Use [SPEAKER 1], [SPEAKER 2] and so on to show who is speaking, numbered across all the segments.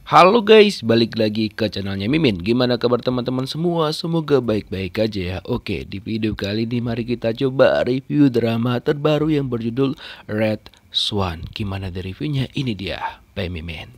[SPEAKER 1] Halo guys, balik lagi ke channelnya Mimin. Gimana kabar teman-teman semua? Semoga baik-baik aja ya. Oke, di video kali ini mari kita coba review drama terbaru yang berjudul Red Swan. Gimana dari reviewnya? Ini dia, by Mimin.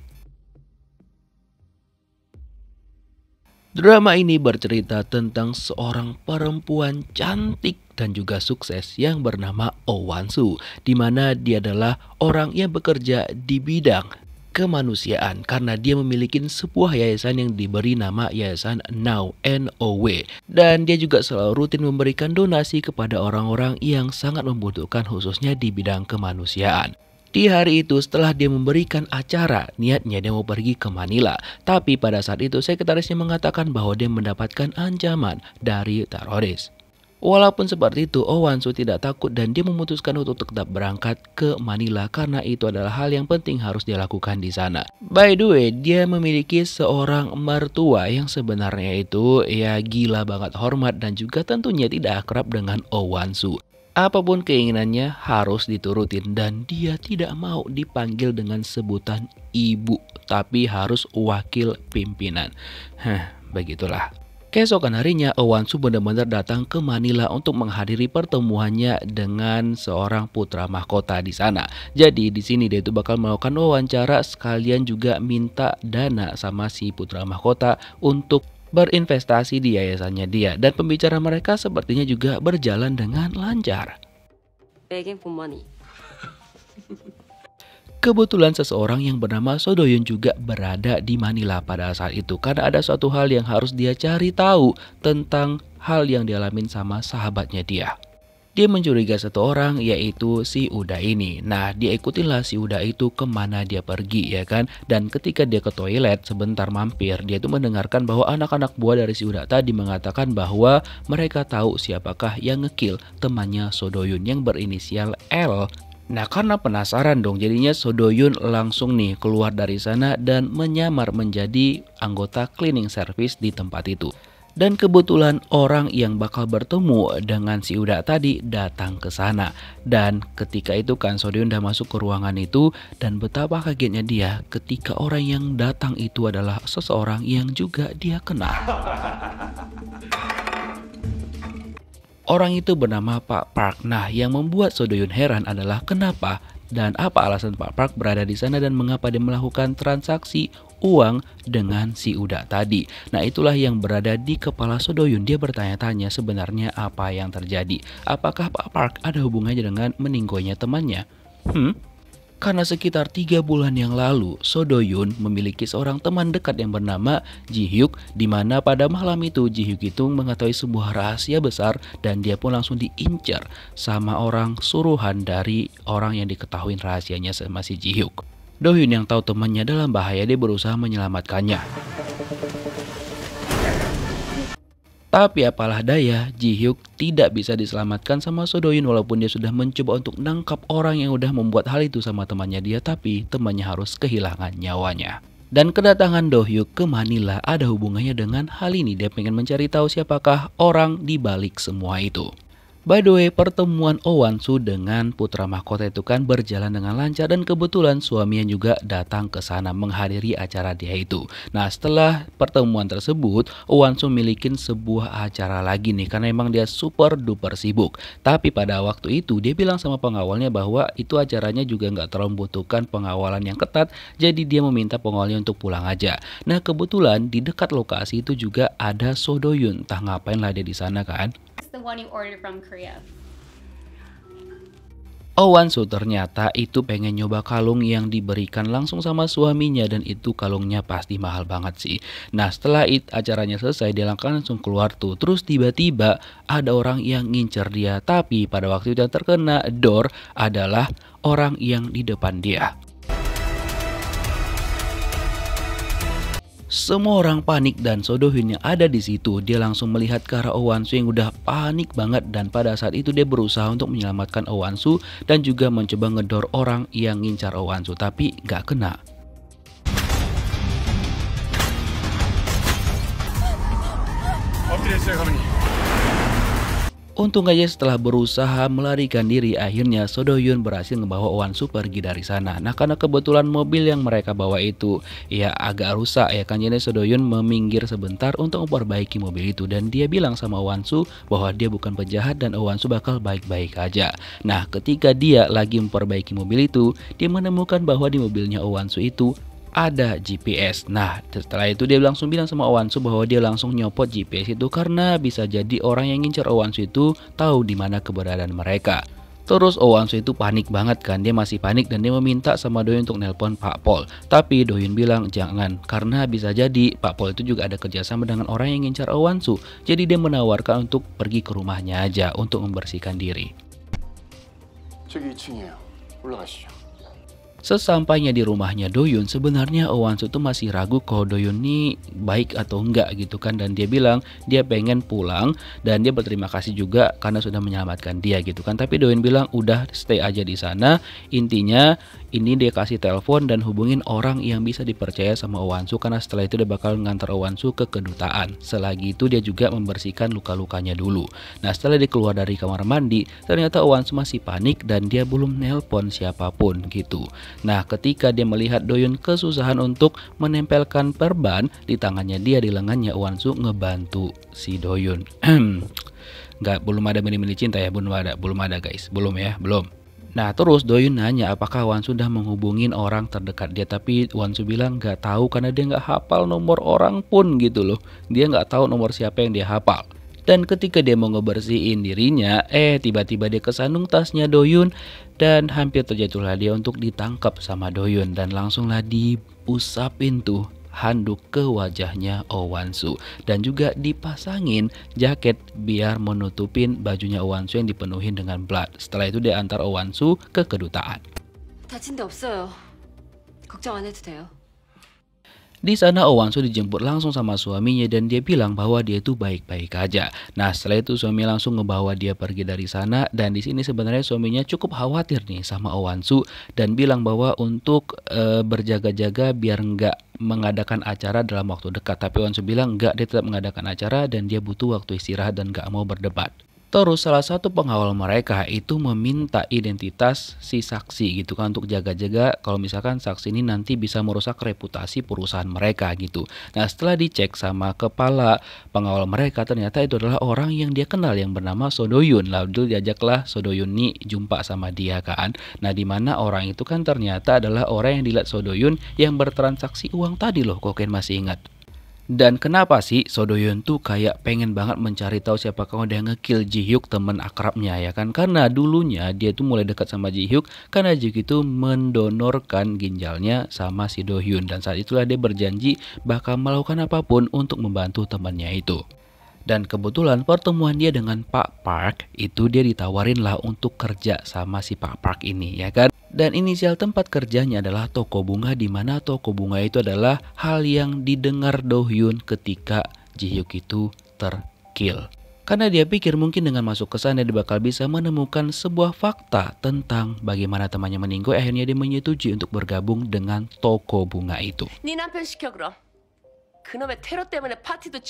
[SPEAKER 1] Drama ini bercerita tentang seorang perempuan cantik dan juga sukses yang bernama Oh Wan-soo, di mana dia adalah orang yang bekerja di bidang kemanusiaan karena dia memiliki sebuah yayasan yang diberi nama Yayasan Now NOW, dan dia juga selalu rutin memberikan donasi kepada orang-orang yang sangat membutuhkan khususnya di bidang kemanusiaan. Di hari itu setelah dia memberikan acara, niatnya dia mau pergi ke Manila. Tapi pada saat itu sekretarisnya mengatakan bahwa dia mendapatkan ancaman dari teroris. Walaupun seperti itu, Oh Wan-soo tidak takut dan dia memutuskan untuk tetap berangkat ke Manila karena itu adalah hal yang penting harus dia lakukan di sana. By the way, dia memiliki seorang mertua yang sebenarnya itu ya gila banget hormat dan juga tentunya tidak akrab dengan Oh Wan-soo. Apapun keinginannya harus diturutin dan dia tidak mau dipanggil dengan sebutan ibu, tapi harus wakil pimpinan. Begitulah. Keesokan harinya, Oh Wan-soo benar-benar datang ke Manila untuk menghadiri pertemuannya dengan seorang putra mahkota di sana. Jadi di sini dia itu bakal melakukan wawancara sekalian juga minta dana sama si putra mahkota untuk berinvestasi di yayasannya dia, dan pembicaraan mereka sepertinya juga berjalan dengan lancar.
[SPEAKER 2] Begging for money.
[SPEAKER 1] Kebetulan seseorang yang bernama So Do Hyun juga berada di Manila pada saat itu karena ada suatu hal yang harus dia cari tahu tentang hal yang dialamin sama sahabatnya dia. Dia mencurigai satu orang, yaitu si Uda ini. Nah, dia ikutinlah si Uda itu kemana dia pergi, ya kan? Dan ketika dia ke toilet, sebentar mampir, dia tuh mendengarkan bahwa anak-anak buah dari si Uda tadi mengatakan bahwa mereka tahu siapakah yang ngekill temannya So Do Hyun yang berinisial L. Nah, karena penasaran dong, jadinya So Do Hyun langsung nih keluar dari sana dan menyamar menjadi anggota cleaning service di tempat itu. Dan kebetulan orang yang bakal bertemu dengan si Uda tadi datang ke sana. Dan ketika itu kan So Do Hyun udah masuk ke ruangan itu dan betapa kagetnya dia ketika orang yang datang itu adalah seseorang yang juga dia kenal. Orang itu bernama Pak Park. Nah, yang membuat So Do Hyun heran adalah kenapa dan apa alasan Pak Park berada di sana dan mengapa dia melakukan transaksi uang dengan si Uda tadi. Nah, itulah yang berada di kepala So Do Hyun. Dia bertanya-tanya sebenarnya apa yang terjadi. Apakah Pak Park ada hubungannya dengan meninggoynya temannya? Karena sekitar 3 bulan yang lalu, So Do Hyun memiliki seorang teman dekat yang bernama Ji Hyuk, di mana pada malam itu Ji Hyuk itu mengetahui sebuah rahasia besar dan dia pun langsung diincar sama orang suruhan dari orang yang diketahui rahasianya sama si Ji Hyuk. Do Hyun yang tahu temannya dalam bahaya, dia berusaha menyelamatkannya. Tapi apalah daya, Ji Hyuk tidak bisa diselamatkan sama So Do Hyun walaupun dia sudah mencoba untuk nangkap orang yang udah membuat hal itu sama temannya dia, tapi temannya harus kehilangan nyawanya. Dan kedatangan Do Hyuk ke Manila ada hubungannya dengan hal ini. Dia pengen mencari tahu siapakah orang di balik semua itu. By the way, pertemuan Oh Wan-soo dengan putra mahkota itu kan berjalan dengan lancar dan kebetulan suaminya juga datang ke sana menghadiri acara dia itu. Nah, setelah pertemuan tersebut, Oh Wan-soo milikin sebuah acara lagi nih karena emang dia super duper sibuk. Tapi pada waktu itu dia bilang sama pengawalnya bahwa itu acaranya juga nggak terlalu membutuhkan pengawalan yang ketat, jadi dia meminta pengawalnya untuk pulang aja. Nah, kebetulan di dekat lokasi itu juga ada So Do Hyun. Entah ngapain lah dia di sana kan.
[SPEAKER 2] The one you ordered from Korea.
[SPEAKER 1] Oh Wan-soo ternyata itu pengen nyoba kalung yang diberikan langsung sama suaminya dan itu kalungnya pasti mahal banget sih. Nah, setelah acaranya selesai dia langsung keluar tuh. Terus tiba-tiba ada orang yang ngincer dia, tapi pada waktu itu yang terkena door adalah orang yang di depan dia. Semua orang panik dan So Do Hyun yang ada di situ dia langsung melihat ke arah Oh Wan-soo yang udah panik banget, dan pada saat itu dia berusaha untuk menyelamatkan Oh Wan-soo dan juga mencoba ngedor orang yang ngincar Oh Wan-soo tapi gak kena. Untung aja setelah berusaha melarikan diri, akhirnya So Do-hyun berhasil membawa Oh Wan-soo pergi dari sana. Nah, karena kebetulan mobil yang mereka bawa itu ya agak rusak ya kan, jadi So Do-hyun meminggir sebentar untuk memperbaiki mobil itu, dan dia bilang sama Oh Wan-soo bahwa dia bukan penjahat dan Oh Wan-soo bakal baik-baik aja. Nah, ketika dia lagi memperbaiki mobil itu, dia menemukan bahwa di mobilnya Oh Wan-soo itu ada GPS. Nah, setelah itu dia langsung bilang sama Oh Wan-soo bahwa dia langsung nyopot GPS itu karena bisa jadi orang yang ngincer Oh Wan-soo itu tahu di mana keberadaan mereka. Terus Oh Wan-soo itu panik banget kan, dia masih panik dan dia meminta sama Do-hyun untuk nelpon Pak Pol. Tapi Do-hyun bilang jangan, karena bisa jadi Pak Pol itu juga ada kerjasama dengan orang yang ngincar Oh Wan-soo. Jadi dia menawarkan untuk pergi ke rumahnya aja untuk membersihkan diri.
[SPEAKER 3] 저기 2층이에요. 올라가시죠.
[SPEAKER 1] Sesampainya di rumahnya Do-hyun, sebenarnya Oh Wan-soo tuh masih ragu kalau Do-hyun nih baik atau enggak gitu kan, dan dia bilang dia pengen pulang dan dia berterima kasih juga karena sudah menyelamatkan dia gitu kan. Tapi Do-hyun bilang udah stay aja di sana, intinya ini dia kasih telepon dan hubungin orang yang bisa dipercaya sama Oh Wan-soo, karena setelah itu dia bakal ngantar Oh Wan-soo ke kedutaan. Selagi itu dia juga membersihkan luka-lukanya dulu. Nah, setelah dia keluar dari kamar mandi, ternyata Oh Wan-soo masih panik dan dia belum nelpon siapapun gitu. Nah, ketika dia melihat Do-hyun kesusahan untuk menempelkan perban di tangannya dia di lengannya, Oh Wan-soo ngebantu si Do-hyun. Belum ada mini-mini cinta ya, belum ada guys, belum ya, belum. Nah, terus Do-hyun nanya apakah Wan-soo sudah menghubungin orang terdekat dia, tapi Wan-soo bilang nggak tahu karena dia nggak hafal nomor orang pun gitu loh. Dia nggak tahu nomor siapa yang dia hafal. Dan ketika dia mau ngebersihin dirinya, tiba-tiba dia kesandung tasnya Do-hyun dan hampir terjatuhlah dia untuk ditangkap sama Do-hyun, dan langsunglah diusapin tuh handuk ke wajahnya Oh Wan-soo dan juga dipasangin jaket biar menutupin bajunya Oh Wan-soo yang dipenuhi dengan blood. Setelah itu dia antar Oh Wan-soo ke kedutaan.
[SPEAKER 2] 다친 데 없어요. 걱정 안 해도 돼요.
[SPEAKER 1] Di sana Oh Wan-soo dijemput langsung sama suaminya dan dia bilang bahwa dia itu baik-baik aja. Nah, setelah itu suami langsung ngebawa dia pergi dari sana, dan di sini sebenarnya suaminya cukup khawatir nih sama Oh Wan-soo dan bilang bahwa untuk berjaga-jaga biar nggak mengadakan acara dalam waktu dekat. Tapi Oh Wan-soo bilang nggak, dia tetap mengadakan acara dan dia butuh waktu istirahat dan nggak mau berdebat. Terus salah satu pengawal mereka itu meminta identitas si saksi gitu kan, untuk jaga-jaga kalau misalkan saksi ini nanti bisa merusak reputasi perusahaan mereka gitu. Nah, setelah dicek sama kepala pengawal mereka, ternyata itu adalah orang yang dia kenal yang bernama So Do-hyun. Lalu diajaklah So Do-hyun nih jumpa sama dia kan. Nah, dimana orang itu kan ternyata adalah orang yang dilihat So Do-hyun yang bertransaksi uang tadi loh, kok kalian masih ingat? Dan kenapa sih So Do-hyun tuh kayak pengen banget mencari tahu siapakah udah nge-kill Ji-hyuk, temen akrabnya ya kan? Karena dulunya dia tuh mulai dekat sama Ji-hyuk karena Ji-hyuk itu mendonorkan ginjalnya sama si Do-hyun, dan saat itulah dia berjanji bakal melakukan apapun untuk membantu temannya itu. Dan kebetulan pertemuan dia dengan Pak Park itu dia ditawarin lah untuk kerja sama si Pak Park ini ya kan. Dan inisial tempat kerjanya adalah toko bunga, di mana toko bunga itu adalah hal yang didengar Do-hyun ketika Ji-hyuk itu terkill. Karena dia pikir mungkin dengan masuk ke sana dia bakal bisa menemukan sebuah fakta tentang bagaimana temannya meninggal. Akhirnya dia menyetujui untuk bergabung dengan toko bunga itu.
[SPEAKER 4] 네 남편 시켜 그럼. 그놈의 테러 때문에 파티도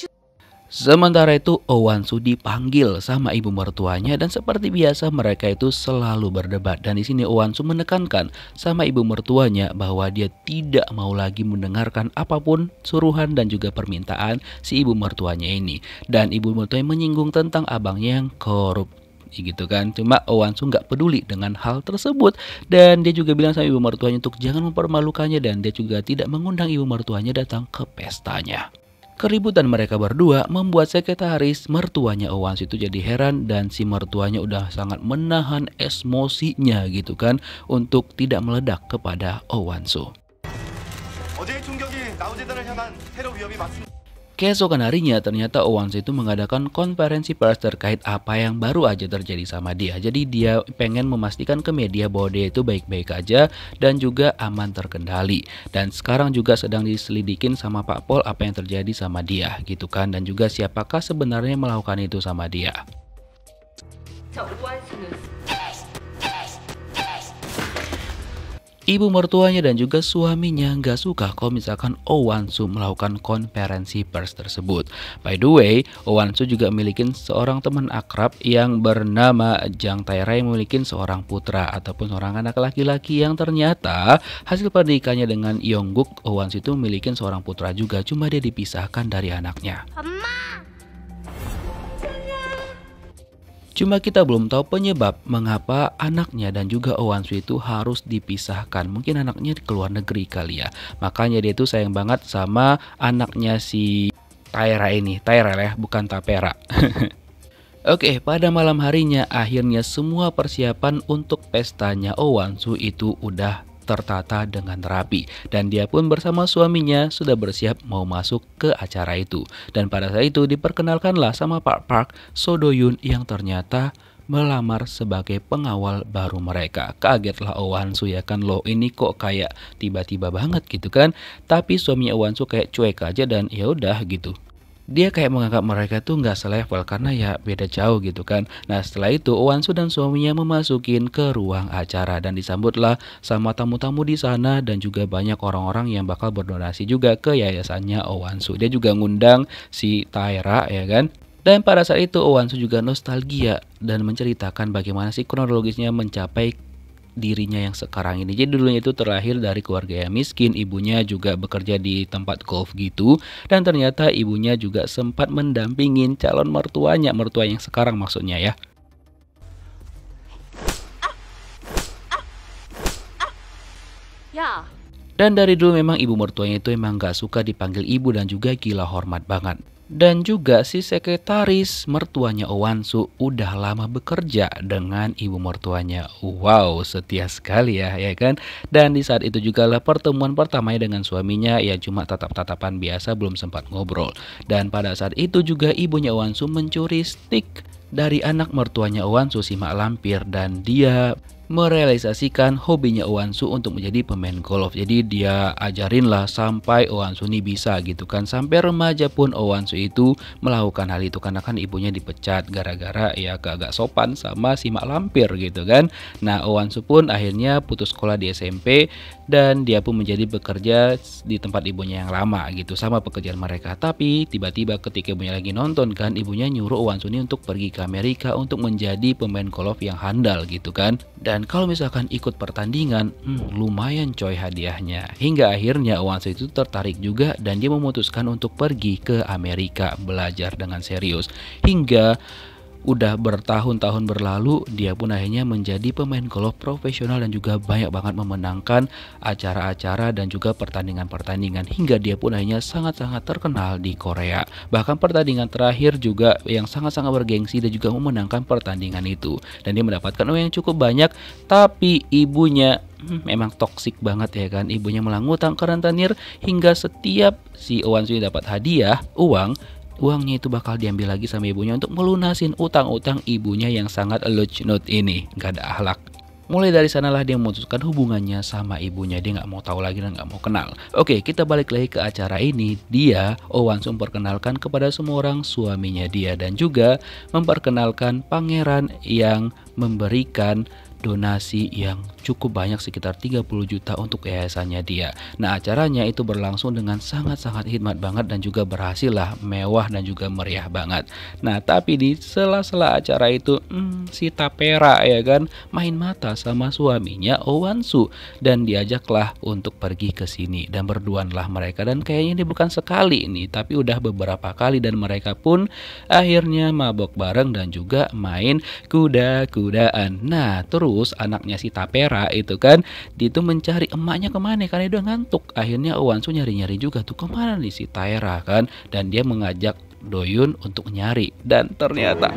[SPEAKER 1] Sementara itu Oh Wan-soo dipanggil sama ibu mertuanya dan seperti biasa mereka itu selalu berdebat. Dan di sini Oh Wan-soo menekankan sama ibu mertuanya bahwa dia tidak mau lagi mendengarkan apapun suruhan dan juga permintaan si ibu mertuanya ini. Dan ibu mertuanya menyinggung tentang abangnya yang korup gitu kan. Cuma Oh Wan-soo nggak peduli dengan hal tersebut, dan dia juga bilang sama ibu mertuanya untuk jangan mempermalukannya, dan dia juga tidak mengundang ibu mertuanya datang ke pestanya. Keributan mereka berdua membuat sekretaris mertuanya Oh Wan-soo itu jadi heran, dan si mertuanya udah sangat menahan emosinya gitu kan untuk tidak meledak kepada Oh Wan-soo.
[SPEAKER 3] 어제의 충격이 나우재단을 향한 테러 위협이 맞습니다.
[SPEAKER 1] Keesokan harinya ternyata Oh Wan-soo itu mengadakan konferensi pers terkait apa yang baru aja terjadi sama dia. Jadi dia pengen memastikan ke media bahwa dia itu baik-baik aja dan juga aman terkendali. Dan sekarang juga sedang diselidikin sama Pak Pol apa yang terjadi sama dia gitu kan. Dan juga siapakah sebenarnya melakukan itu sama dia. Ibu mertuanya dan juga suaminya nggak suka kalau misalkan Oh Wan-soo melakukan konferensi pers tersebut. By the way, Oh Wan-soo juga memiliki seorang teman akrab yang bernama Jang Tae-ra yang memiliki seorang putra ataupun seorang anak laki-laki yang ternyata hasil pernikahannya dengan Yongguk, Oh Wan-soo itu memiliki seorang putra juga, cuma dia dipisahkan dari anaknya. Cuma kita belum tahu penyebab mengapa anaknya dan juga Oh Wan-soo itu harus dipisahkan. Mungkin anaknya di luar negeri kali ya. Makanya dia tuh sayang banget sama anaknya si Tae-ra ini. Tae-ra ya, bukan Tapera. Oke, pada malam harinya akhirnya semua persiapan untuk pestanya Oh Wan-soo itu udah tertata dengan rapi, dan dia pun bersama suaminya sudah bersiap mau masuk ke acara itu. Dan pada saat itu diperkenalkanlah sama Pak Park So Do Yoon yang ternyata melamar sebagai pengawal baru mereka. Kagetlah Oh Wan-soo ya kan, loh ini kok kayak tiba-tiba banget gitu kan. Tapi suaminya Oh Wan-soo kayak cuek aja dan ya udah gitu. Dia kayak menganggap mereka tuh nggak selevel karena ya beda jauh gitu kan. Nah setelah itu Oh Wan-soo dan suaminya memasukin ke ruang acara dan disambutlah sama tamu-tamu di sana dan juga banyak orang-orang yang bakal berdonasi juga ke yayasannya Oh Wan-soo. Dia juga ngundang si Tae-ra ya kan. Dan pada saat itu Oh Wan-soo juga nostalgia dan menceritakan bagaimana sih kronologisnya mencapai dirinya yang sekarang ini. Jadi dulunya itu terlahir dari keluarga yang miskin, ibunya juga bekerja di tempat golf gitu, dan ternyata ibunya juga sempat mendampingin calon mertua yang sekarang maksudnya ya.
[SPEAKER 4] 야,
[SPEAKER 1] Dan dari dulu memang ibu mertuanya itu emang gak suka dipanggil ibu dan juga gila hormat banget. Dan juga si sekretaris mertuanya Oh Wan-soo udah lama bekerja dengan ibu mertuanya. Wow, setia sekali ya kan. Dan di saat itu juga lah pertemuan pertamanya dengan suaminya, ya cuma tatap-tatapan biasa, belum sempat ngobrol. Dan pada saat itu juga ibunya Oh Wan-soo mencuri stick dari anak mertuanya Oh Wan-soo, si mak lampir, dan dia merealisasikan hobinya Oh Wan-soo untuk menjadi pemain golf. Jadi dia ajarin lah sampai Oh Wan-soo ini bisa gitu kan. Sampai remaja pun Oh Wan-soo itu melakukan hal itu karena kan ibunya dipecat gara-gara ya agak sopan sama si mak lampir gitu kan. Nah Oh Wan-soo pun akhirnya putus sekolah di SMP dan dia pun menjadi bekerja di tempat ibunya yang lama gitu, sama pekerjaan mereka. Tapi tiba-tiba ketika ibunya lagi nonton kan, ibunya nyuruh Oh Wan-soo ini untuk pergi ke Amerika untuk menjadi pemain golf yang handal gitu kan. Dan kalau misalkan ikut pertandingan, lumayan coy hadiahnya. Hingga akhirnya Oh Wan-soo itu tertarik juga dan dia memutuskan untuk pergi ke Amerika belajar dengan serius. Hingga udah bertahun-tahun berlalu, dia pun akhirnya menjadi pemain golf profesional dan juga banyak banget memenangkan acara-acara dan juga pertandingan-pertandingan, hingga dia pun akhirnya sangat-sangat terkenal di Korea. Bahkan pertandingan terakhir juga yang sangat-sangat bergengsi dan juga memenangkan pertandingan itu, dan dia mendapatkan uang yang cukup banyak. Tapi ibunya memang toksik banget ya kan. Ibunya melangutang ke rentenir hingga setiap si Oh Wan-soo dapat hadiah uangnya itu bakal diambil lagi sama ibunya untuk melunasin utang-utang ibunya yang sangat lucu ini, gak ada akhlak. Mulai dari sanalah dia memutuskan hubungannya sama ibunya. Dia nggak mau tahu lagi dan nggak mau kenal. Oke, kita balik lagi ke acara ini. Dia, Oh Wan-soo, memperkenalkan kepada semua orang suaminya dia dan juga memperkenalkan pangeran yang memberikan donasi yang cukup banyak, sekitar 30 juta untuk yayasannya dia. Nah acaranya itu berlangsung dengan sangat-sangat hikmat banget dan juga berhasil lah, mewah dan juga meriah banget. Nah tapi di sela-sela acara itu si Tapera ya kan main mata sama suaminya Oh Wan-soo dan diajaklah untuk pergi ke sini, dan berduaanlah mereka, dan kayaknya ini bukan sekali ini tapi udah beberapa kali, dan mereka pun akhirnya mabok bareng dan juga main kuda-kudaan. Nah terus anaknya si Tapera itu kan, dia tuh mencari emaknya kemana karena dia udah ngantuk. Akhirnya Oh Wan-soo nyari-nyari juga tuh kemana nih si Taera kan, dan dia mengajak Do-yoon untuk nyari, dan ternyata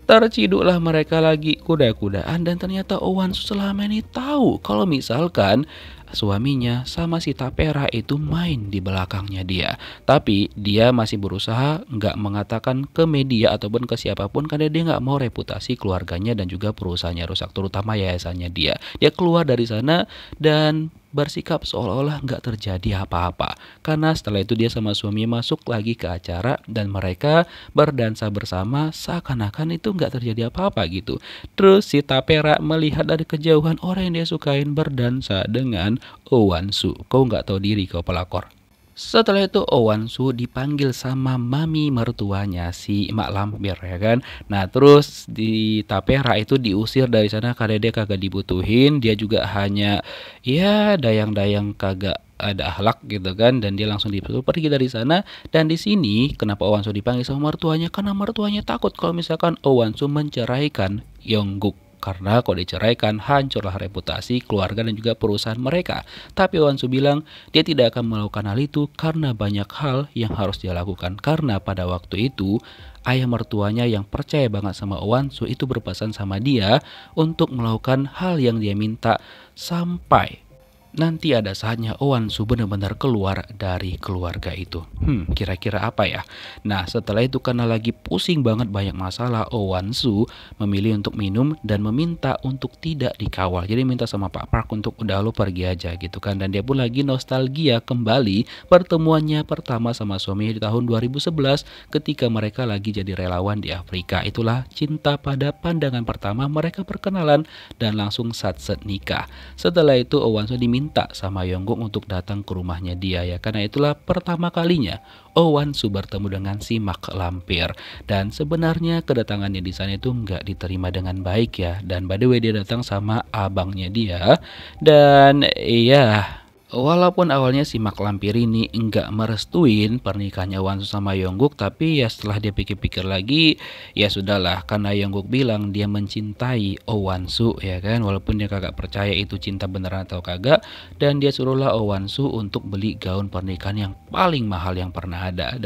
[SPEAKER 1] terciduklah mereka lagi kuda-kudaan, dan ternyata Oh Wan-soo selama ini tahu kalau misalkan suaminya sama si Tapera itu main di belakangnya dia. Tapi dia masih berusaha nggak mengatakan ke media ataupun ke siapapun karena dia nggak mau reputasi keluarganya dan juga perusahaannya rusak, terutama yayasannya dia. Dia keluar dari sana dan bersikap seolah-olah nggak terjadi apa-apa. Karena setelah itu dia sama suaminya masuk lagi ke acara dan mereka berdansa bersama seakan-akan itu nggak terjadi apa-apa gitu. Terus si Tapera melihat dari kejauhan orang yang dia sukain berdansa dengan Oh Wan-soo. Kau nggak tahu diri kau pelakor. Setelah itu Oh Wan-soo dipanggil sama mami mertuanya si Mak Lampir ya kan. Nah terus di Tapera itu diusir dari sana karena dia kagak dibutuhin. Dia juga hanya ya dayang-dayang kagak ada akhlak gitu kan, dan dia langsung disuruh pergi dari sana. Dan di sini kenapa Oh Wan-soo dipanggil sama mertuanya, karena mertuanya takut kalau misalkan Oh Wan-soo menceraikan Yongguk. Karena kalau diceraikan hancurlah reputasi keluarga dan juga perusahaan mereka. Tapi Oh Wan-soo bilang dia tidak akan melakukan hal itu karena banyak hal yang harus dia lakukan. Karena pada waktu itu ayah mertuanya yang percaya banget sama Oh Wan-soo itu berpesan sama dia untuk melakukan hal yang dia minta sampai nanti ada saatnya Oh Wan-soo benar-benar keluar dari keluarga itu. Kira-kira apa ya? Nah setelah itu karena lagi pusing banget banyak masalah, Oh Wan-soo memilih untuk minum dan meminta untuk tidak dikawal. Jadi minta sama Pak Park untuk udah lo pergi aja gitu kan. Dan dia pun lagi nostalgia kembali pertemuannya pertama sama suaminya di tahun 2011 ketika mereka lagi jadi relawan di Afrika. Itulah cinta pada pandangan pertama, mereka perkenalan dan langsung satset nikah. Setelah itu Oh Wan-soo diminta sama Yongguk untuk datang ke rumahnya dia ya, karena itulah pertama kalinya Oh Wan-soo bertemu dengan si Mak Lampir. Dan sebenarnya kedatangannya di sana itu nggak diterima dengan baik ya. Dan by the way dia datang sama abangnya dia. Dan iya, walaupun awalnya si Mak Lampir ini enggak merestuin pernikahannya Wan-soo sama Yongguk, tapi ya setelah dia pikir-pikir lagi, ya sudahlah, karena Yongguk bilang dia mencintai Oh Wan-soo ya kan, walaupun dia kagak percaya itu cinta beneran atau kagak, dan dia suruhlah Oh Wan-soo untuk beli gaun pernikahan yang paling mahal yang pernah ada.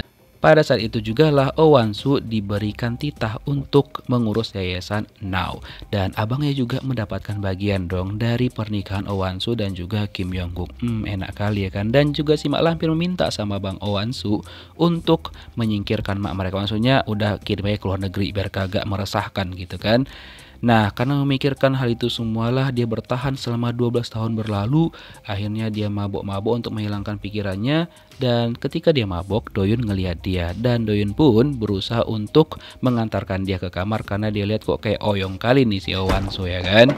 [SPEAKER 1] Pada saat itu juga lah Oh Wan-soo diberikan titah untuk mengurus yayasan Now. Dan abangnya juga mendapatkan bagian dong dari pernikahan Oh Wan-soo dan juga Kim Yongguk. Enak kali ya kan. Dan juga si Mak Lampir meminta sama Bang Oh Wan-soo untuk menyingkirkan mak mereka. Maksudnya udah kirim aja ke luar negeri biar kagak meresahkan gitu kan. Nah, karena memikirkan hal itu semualah dia bertahan selama 12 tahun berlalu. Akhirnya dia mabok-mabok untuk menghilangkan pikirannya. Dan ketika dia mabok, Doyun ngelihat dia. Dan Doyun pun berusaha untuk mengantarkan dia ke kamar karena dia lihat kok kayak oyong kali nih si Oh Wan-soo ya kan.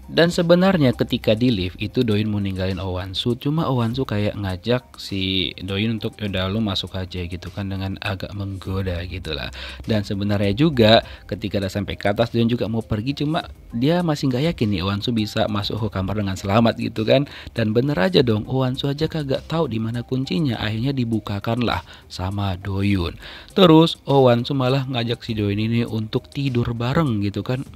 [SPEAKER 1] Dan sebenarnya ketika di lift itu Doyun mau ninggalin Oh Wan-soo, cuma Oh Wan-soo kayak ngajak si Doyun untuk udah lu masuk aja gitu kan, dengan agak menggoda gitulah. Dan sebenarnya juga ketika udah sampai ke atas Doyun juga mau pergi, cuma dia masih nggak yakin nih Oh Wan-soo bisa masuk ke kamar dengan selamat gitu kan. Dan bener aja dong, Oh Wan-soo aja kagak tahu di mana kuncinya, akhirnya dibukakan lah sama Doyun. Terus Oh Wan-soo malah ngajak si Doyun ini untuk tidur bareng gitu kan.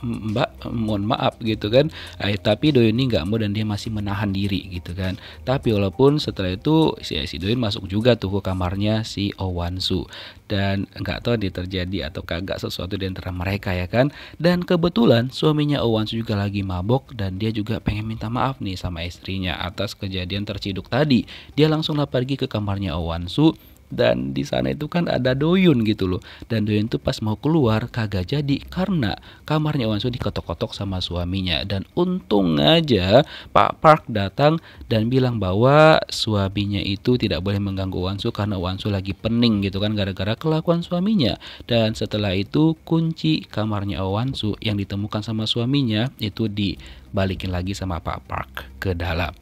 [SPEAKER 1] Mbak mohon maaf gitu kan, tapi Doyun ini nggak mau dan dia masih menahan diri gitu kan. Tapi walaupun setelah itu si Doyun masuk juga tuh ke kamarnya si Oh Wan-soo, dan nggak tahu dia terjadi atau kagak sesuatu di antara mereka ya kan. Dan kebetulan suaminya Oh Wan-soo juga lagi mabok dan dia juga pengen minta maaf nih sama istrinya atas kejadian terciduk tadi. Dia langsunglah pergi ke kamarnya Oh Wan-soo. Dan di sana itu kan ada Doyun gitu loh. Dan Doyun tuh pas mau keluar kagak jadi karena kamarnya Wan-soo diketok-ketok sama suaminya. Dan untung aja Pak Park datang dan bilang bahwa suaminya itu tidak boleh mengganggu Wan-soo karena Wan-soo lagi pening gitu kan gara-gara kelakuan suaminya. Dan setelah itu kunci kamarnya Wan-soo yang ditemukan sama suaminya itu dibalikin lagi sama Pak Park ke dalam.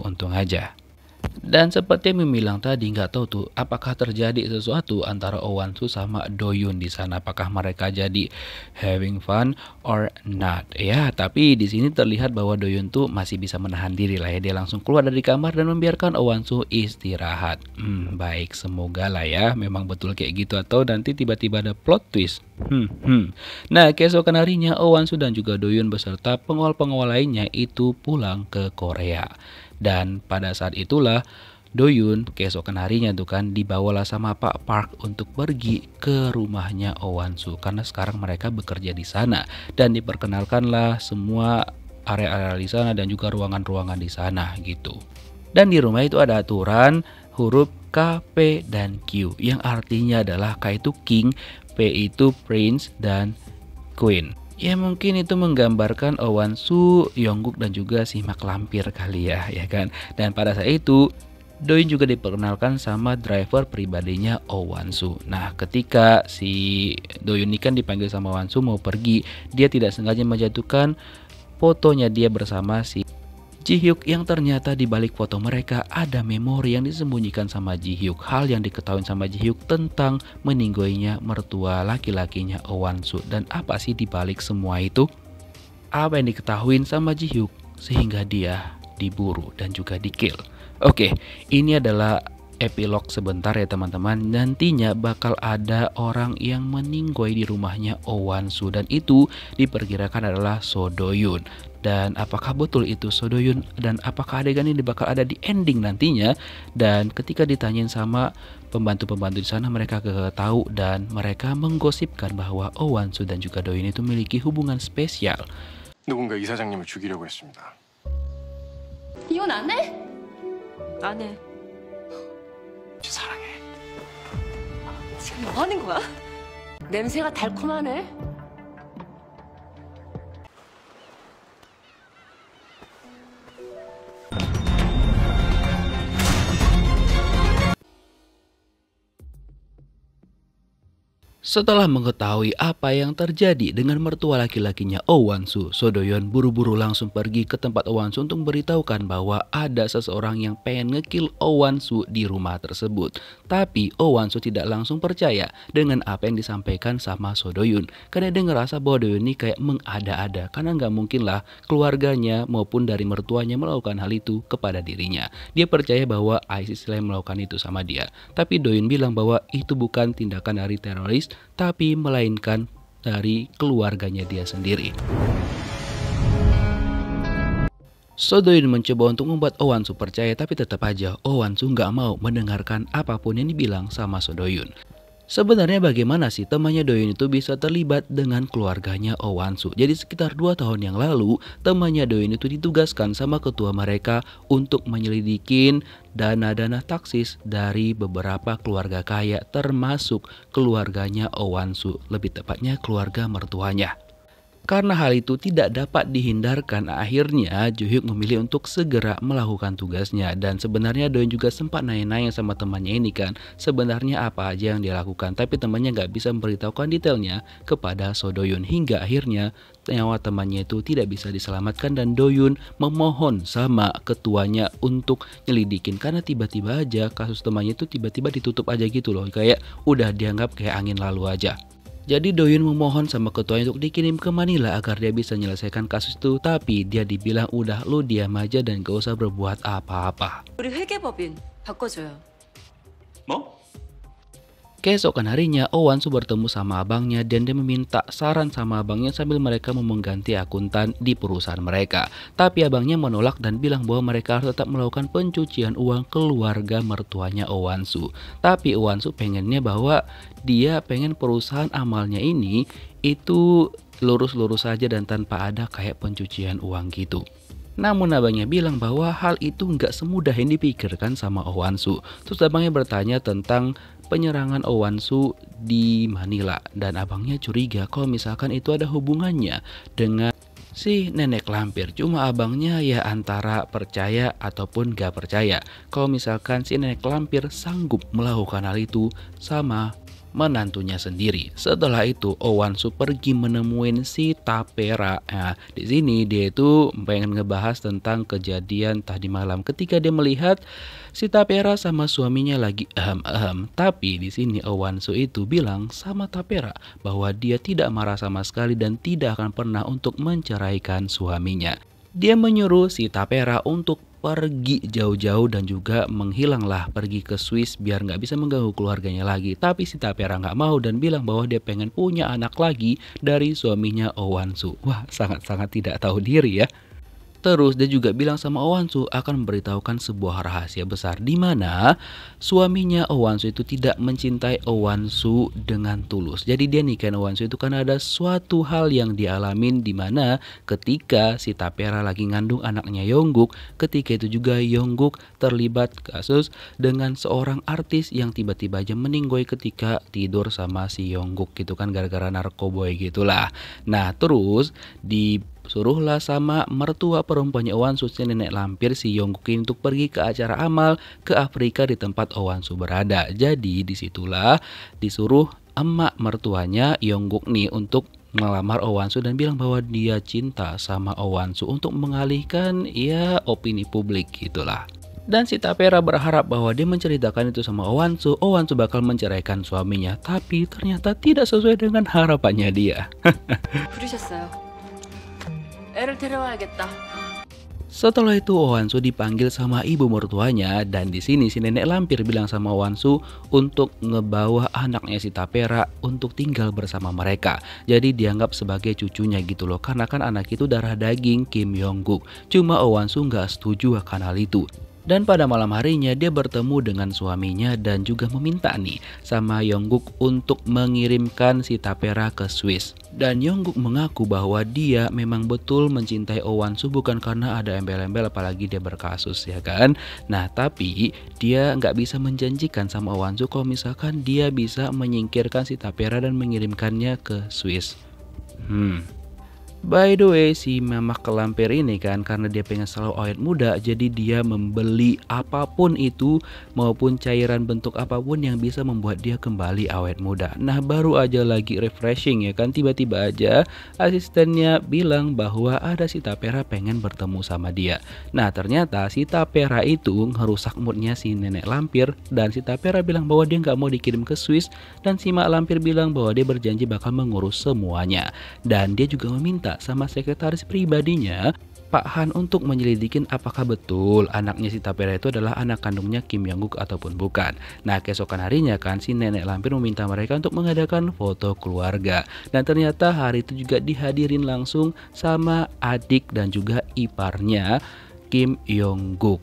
[SPEAKER 1] Untung aja. Dan seperti yang bilang tadi, nggak tahu tuh apakah terjadi sesuatu antara Oh Wan-soo sama Doyun di sana. Apakah mereka jadi having fun or not? Ya, tapi di sini terlihat bahwa Doyun tuh masih bisa menahan diri lah ya. Dia langsung keluar dari kamar dan membiarkan Oh Wan-soo istirahat. Baik, semoga lah ya memang betul kayak gitu atau nanti tiba-tiba ada plot twist. Nah, keesokan harinya Oh Wan-soo dan juga Doyun beserta pengawal-pengawal lainnya itu pulang ke Korea. Dan pada saat itulah Doyun keesokan harinya tuh kan dibawalah sama Pak Park untuk pergi ke rumahnya Oh Wan-soo karena sekarang mereka bekerja di sana, dan diperkenalkanlah semua area-area di sana dan juga ruangan-ruangan di sana gitu. Dan di rumah itu ada aturan huruf K, P, dan Q yang artinya adalah K itu King, P itu Prince, dan Queen. Ya mungkin itu menggambarkan Oh Wan-soo, Yongguk dan juga si mak lampir kali ya, ya kan. Dan pada saat itu Doin juga diperkenalkan sama driver pribadinya Oh Wan-soo. Nah, ketika si Doyun ini kan dipanggil sama Wan-soo mau pergi, dia tidak sengaja menjatuhkan fotonya dia bersama si Ji-hyuk yang ternyata di balik foto mereka ada memori yang disembunyikan sama Ji-hyuk. Hal yang diketahui sama Ji-hyuk tentang meninggoinya mertua laki-lakinya Oh Wan-soo. Dan apa sih di balik semua itu? Apa yang diketahui sama Ji-hyuk sehingga dia diburu dan juga di-kill. Oke, ini adalah epilog sebentar ya teman-teman. Nantinya bakal ada orang yang meninggoy di rumahnya Oh Wan-soo dan itu diperkirakan adalah So Do-yoon. Dan apakah betul itu So Do-yoon dan apakah adegan ini bakal ada di ending nantinya? Dan ketika ditanyain sama pembantu-pembantu di sana, mereka tahu dan mereka menggosipkan bahwa Oh Wan-soo dan juga Do-yoon itu memiliki hubungan spesial.
[SPEAKER 3] 누군가 이사장님을 죽이려고 했습니다.
[SPEAKER 2] 이혼 안 해? 안 해.
[SPEAKER 3] 사랑해.
[SPEAKER 2] 지금 뭐 하는 거야?
[SPEAKER 4] 냄새가 달콤하네.
[SPEAKER 1] Setelah mengetahui apa yang terjadi dengan mertua laki-lakinya Oh Wan-soo, So Do-yoon buru-buru langsung pergi ke tempat Oh Wan-soo untuk memberitahukan bahwa ada seseorang yang pengen ngekill Oh Wan-soo di rumah tersebut. Tapi Oh Wan-soo tidak langsung percaya dengan apa yang disampaikan sama So Do-yoon, karena dia ngerasa bahwa Do-yoon ini kayak mengada-ada, karena nggak mungkin lah keluarganya maupun dari mertuanya melakukan hal itu kepada dirinya. Dia percaya bahwa ISIS yang melakukan itu sama dia. Tapi Do-yoon bilang bahwa itu bukan tindakan dari teroris, tapi melainkan dari keluarganya dia sendiri. So Do-yoon mencoba untuk membuat Oh Wan-soo percaya, tapi tetap aja Oh Wan-soo nggak mau mendengarkan apapun yang dibilang sama So Do-yoon. Sebenarnya bagaimana sih temannya Do-yoon itu bisa terlibat dengan keluarganya Oh Wan-soo? Jadi sekitar 2 tahun yang lalu, temannya Do-yoon itu ditugaskan sama ketua mereka untuk menyelidikin dana-dana taksis dari beberapa keluarga kaya, termasuk keluarganya Oh Wan-soo, lebih tepatnya keluarga mertuanya. Karena hal itu tidak dapat dihindarkan, akhirnya Jo-hyuk memilih untuk segera melakukan tugasnya. Dan sebenarnya Do-yoon juga sempat nanya-nanya sama temannya ini kan, sebenarnya apa aja yang dia lakukan. Tapi temannya nggak bisa memberitahukan detailnya kepada So Do-yoon, hingga akhirnya nyawa temannya itu tidak bisa diselamatkan. Dan Do-yoon memohon sama ketuanya untuk nyelidikin, karena tiba-tiba aja kasus temannya itu tiba-tiba ditutup aja gitu loh, kayak udah dianggap kayak angin lalu aja. Jadi Do-yoon memohon sama ketuanya untuk dikirim ke Manila agar dia bisa menyelesaikan kasus itu, tapi dia dibilang udah lu diam aja dan gak usah berbuat apa-apa.
[SPEAKER 2] 우리 회계법인 바꿔줘요.
[SPEAKER 3] 뭐?
[SPEAKER 1] Keesokan harinya Oh Wan-soo bertemu sama abangnya dan dia meminta saran sama abangnya sambil mereka mau mengganti akuntan di perusahaan mereka. Tapi abangnya menolak dan bilang bahwa mereka harus tetap melakukan pencucian uang keluarga mertuanya Oh Wan-soo. Tapi Oh Wan-soo pengennya bahwa dia pengen perusahaan amalnya ini itu lurus-lurus saja dan tanpa ada kayak pencucian uang gitu. Namun abangnya bilang bahwa hal itu nggak semudah yang dipikirkan sama Oh Wan-soo. Terus abangnya bertanya tentang penyerangan Oh Wan-soo di Manila, dan abangnya curiga kalau misalkan itu ada hubungannya dengan si nenek lampir. Cuma abangnya ya antara percaya ataupun gak percaya kalau misalkan si nenek lampir sanggup melakukan hal itu sama menantunya sendiri. Setelah itu Oh Wan-soo pergi menemuin si Tapera. Nah, di sini dia itu pengen ngebahas tentang kejadian tadi malam ketika dia melihat si Tapera sama suaminya lagi Tapi di sini Oh Wan-soo itu bilang sama Tapera bahwa dia tidak marah sama sekali dan tidak akan pernah untuk menceraikan suaminya. Dia menyuruh si Tapera untuk pergi jauh-jauh dan juga menghilanglah, pergi ke Swiss biar nggak bisa mengganggu keluarganya lagi. Tapi si Tapera nggak mau dan bilang bahwa dia pengen punya anak lagi dari suaminya Oh Wan-soo. Wah, sangat-sangat tidak tahu diri ya. Terus dia juga bilang sama Oh Wan-soo akan memberitahukan sebuah rahasia besar di mana suaminya Oh Wan-soo itu tidak mencintai Oh Wan-soo dengan tulus. Jadi dia nikahin Oh Wan-soo itu karena ada suatu hal yang dialamin di mana ketika si Tapera lagi ngandung anaknya Yongguk, ketika itu juga Yongguk terlibat kasus dengan seorang artis yang tiba-tiba aja meninggoy ketika tidur sama si Yongguk gitu kan, gara-gara narkoboy gitulah. Nah terus disuruhlah sama mertua perempuannya Oh Wan-soo, si nenek lampir si Yongguk ini untuk pergi ke acara amal ke Afrika di tempat Oh Wan-soo berada. Jadi disitulah disuruh emak mertuanya Yongguk nih untuk melamar Oh Wan-soo dan bilang bahwa dia cinta sama Oh Wan-soo untuk mengalihkan ya opini publik gitulah. Dan si Tapera berharap bahwa dia menceritakan itu sama Oh Wan-soo bakal menceraikan suaminya, tapi ternyata tidak sesuai dengan harapannya dia.
[SPEAKER 4] 부르셨어요. 애를 데려와야겠다.
[SPEAKER 1] Setelah itu Oh Wan-soo dipanggil sama ibu mertuanya dan di sini si nenek lampir bilang sama Oh Wan-soo untuk ngebawa anaknya si Tapera untuk tinggal bersama mereka. Jadi dianggap sebagai cucunya gitu loh, karena kan anak itu darah daging Kim Yongguk. Cuma Oh Wan-soo nggak setuju akan hal itu. Dan pada malam harinya dia bertemu dengan suaminya dan juga meminta nih sama Yongguk untuk mengirimkan si Tapera ke Swiss. Dan Yongguk mengaku bahwa dia memang betul mencintai Oh Wan-soo bukan karena ada embel-embel apalagi dia berkasus ya kan. Nah tapi dia nggak bisa menjanjikan sama Oh Wan-soo kalau misalkan dia bisa menyingkirkan si Tapera dan mengirimkannya ke Swiss. By the way, si Mamak Kelampir ini kan karena dia pengen selalu awet muda, jadi dia membeli apapun itu maupun cairan bentuk apapun yang bisa membuat dia kembali awet muda. Nah baru aja lagi refreshing ya kan, tiba-tiba aja asistennya bilang bahwa ada si Tapera pengen bertemu sama dia. Nah ternyata si Tapera itu ngerusak moodnya si nenek lampir dan si Tapera bilang bahwa dia nggak mau dikirim ke Swiss dan si mak lampir bilang bahwa dia berjanji bakal mengurus semuanya. Dan dia juga meminta sama sekretaris pribadinya Pak Han untuk menyelidikin apakah betul anaknya si Tapera itu adalah anak kandungnya Kim Yongguk ataupun bukan. Nah keesokan harinya kan si nenek lampir meminta mereka untuk mengadakan foto keluarga. Dan ternyata hari itu juga dihadirin langsung sama adik dan juga iparnya Kim Yongguk.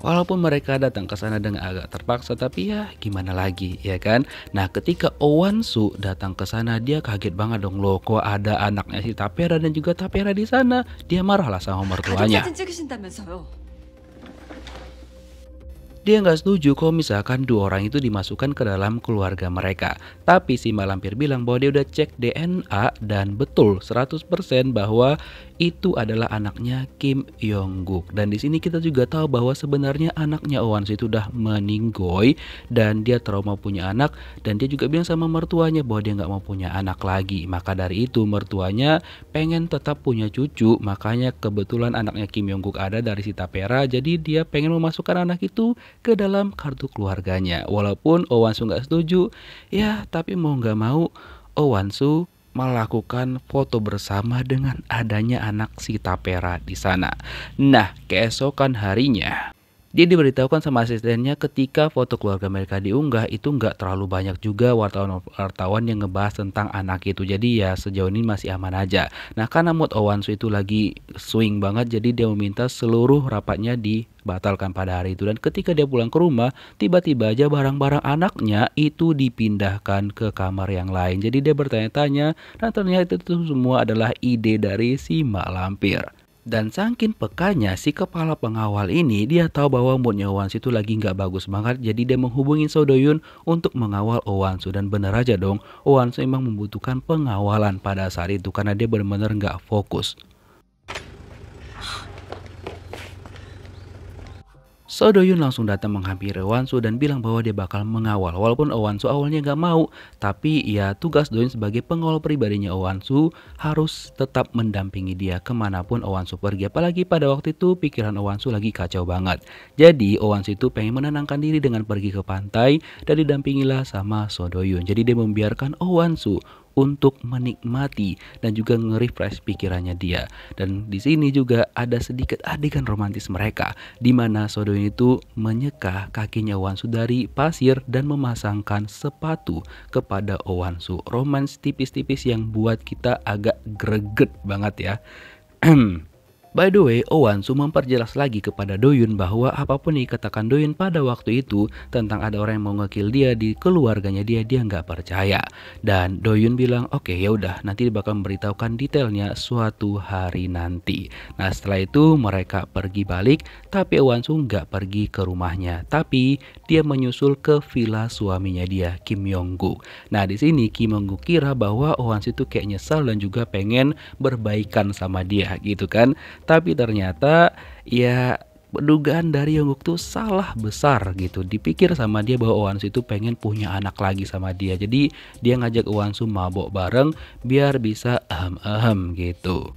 [SPEAKER 1] Walaupun mereka datang ke sana dengan agak terpaksa, tapi ya gimana lagi ya kan. Nah ketika Oh Wan-soo datang ke sana dia kaget banget dong, loh kok ada anaknya si Tapera dan juga Tapera di sana. Dia marahlah sama mertuanya.
[SPEAKER 2] 가족 사진 찍으신다면서요.
[SPEAKER 1] Dia nggak setuju kalau misalkan dua orang itu dimasukkan ke dalam keluarga mereka. Tapi si malampir bilang bahwa dia udah cek DNA dan betul 100% bahwa itu adalah anaknya Kim Yongguk. Dan di sini kita juga tahu bahwa sebenarnya anaknya Oh Wan-soo itu udah meninggoy dan dia trauma punya anak, dan dia juga bilang sama mertuanya bahwa dia nggak mau punya anak lagi. Maka dari itu mertuanya pengen tetap punya cucu, makanya kebetulan anaknya Kim Yongguk ada dari si Tapera, jadi dia pengen memasukkan anak itu ke dalam kartu keluarganya. Walaupun Oh Wan-soo nggak setuju, ya tapi mau nggak mau Oh Wan-soo melakukan foto bersama dengan adanya anak si Tapera di sana. Nah, keesokan harinya dia diberitahukan sama asistennya ketika foto keluarga mereka diunggah itu nggak terlalu banyak juga wartawan yang ngebahas tentang anak itu. Jadi ya sejauh ini masih aman aja. Nah karena mood Oh Wan-soo itu lagi swing banget, jadi dia meminta seluruh rapatnya dibatalkan pada hari itu. Dan ketika dia pulang ke rumah, tiba-tiba aja barang-barang anaknya itu dipindahkan ke kamar yang lain. Jadi dia bertanya-tanya dan ternyata itu semua adalah ide dari si mak lampir. Dan saking pekanya si kepala pengawal ini, dia tahu bahwa moodnya Oh Wan-soo itu lagi nggak bagus banget. Jadi dia menghubungi So Do-yoon untuk mengawal Oh Wan-soo. Dan bener aja dong, Oh Wan-soo emang membutuhkan pengawalan pada saat itu karena dia benar-benar nggak fokus. So Do-yoon langsung datang menghampiri Oh Wan-soo dan bilang bahwa dia bakal mengawal. Walaupun Oh Wan-soo awalnya nggak mau, tapi ya tugas Do-yoon sebagai pengawal pribadinya Oh Wan-soo harus tetap mendampingi dia kemanapun Oh Wan-soo pergi. Apalagi pada waktu itu pikiran Oh Wan-soo lagi kacau banget. Jadi Oh Wan-soo itu pengen menenangkan diri dengan pergi ke pantai dan didampingilah sama So Do-yoon. Jadi dia membiarkan Oh Wan-soo untuk menikmati dan juga nge-refresh pikirannya dia. Dan di sini juga ada sedikit adegan romantis mereka di mana So Do-yoon itu menyeka kakinya Oh Wan-soo dari pasir dan memasangkan sepatu kepada Oh Wan-soo. Romans tipis-tipis yang buat kita agak greget banget ya. By the way, Owansu memperjelas lagi kepada Doyun bahwa apapun yang dikatakan Doyun pada waktu itu tentang ada orang yang mau ngekill dia di keluarganya dia nggak percaya. Dan Doyun bilang, oke ya udah, nanti dia bakal memberitahukan detailnya suatu hari nanti. Nah setelah itu mereka pergi balik, tapi Owansu nggak pergi ke rumahnya, tapi dia menyusul ke villa suaminya dia, Kim Yong-guk. Nah di sini Kim Yong-guk kira bahwa Owansu itu kayak nyesal dan juga pengen berbaikan sama dia gitu kan. Tapi ternyata ya dugaan dari Yongguk tuh salah besar gitu. Dipikir sama dia bahwa Owansu itu pengen punya anak lagi sama dia. Jadi dia ngajak Owansu mabok bareng biar bisa gitu.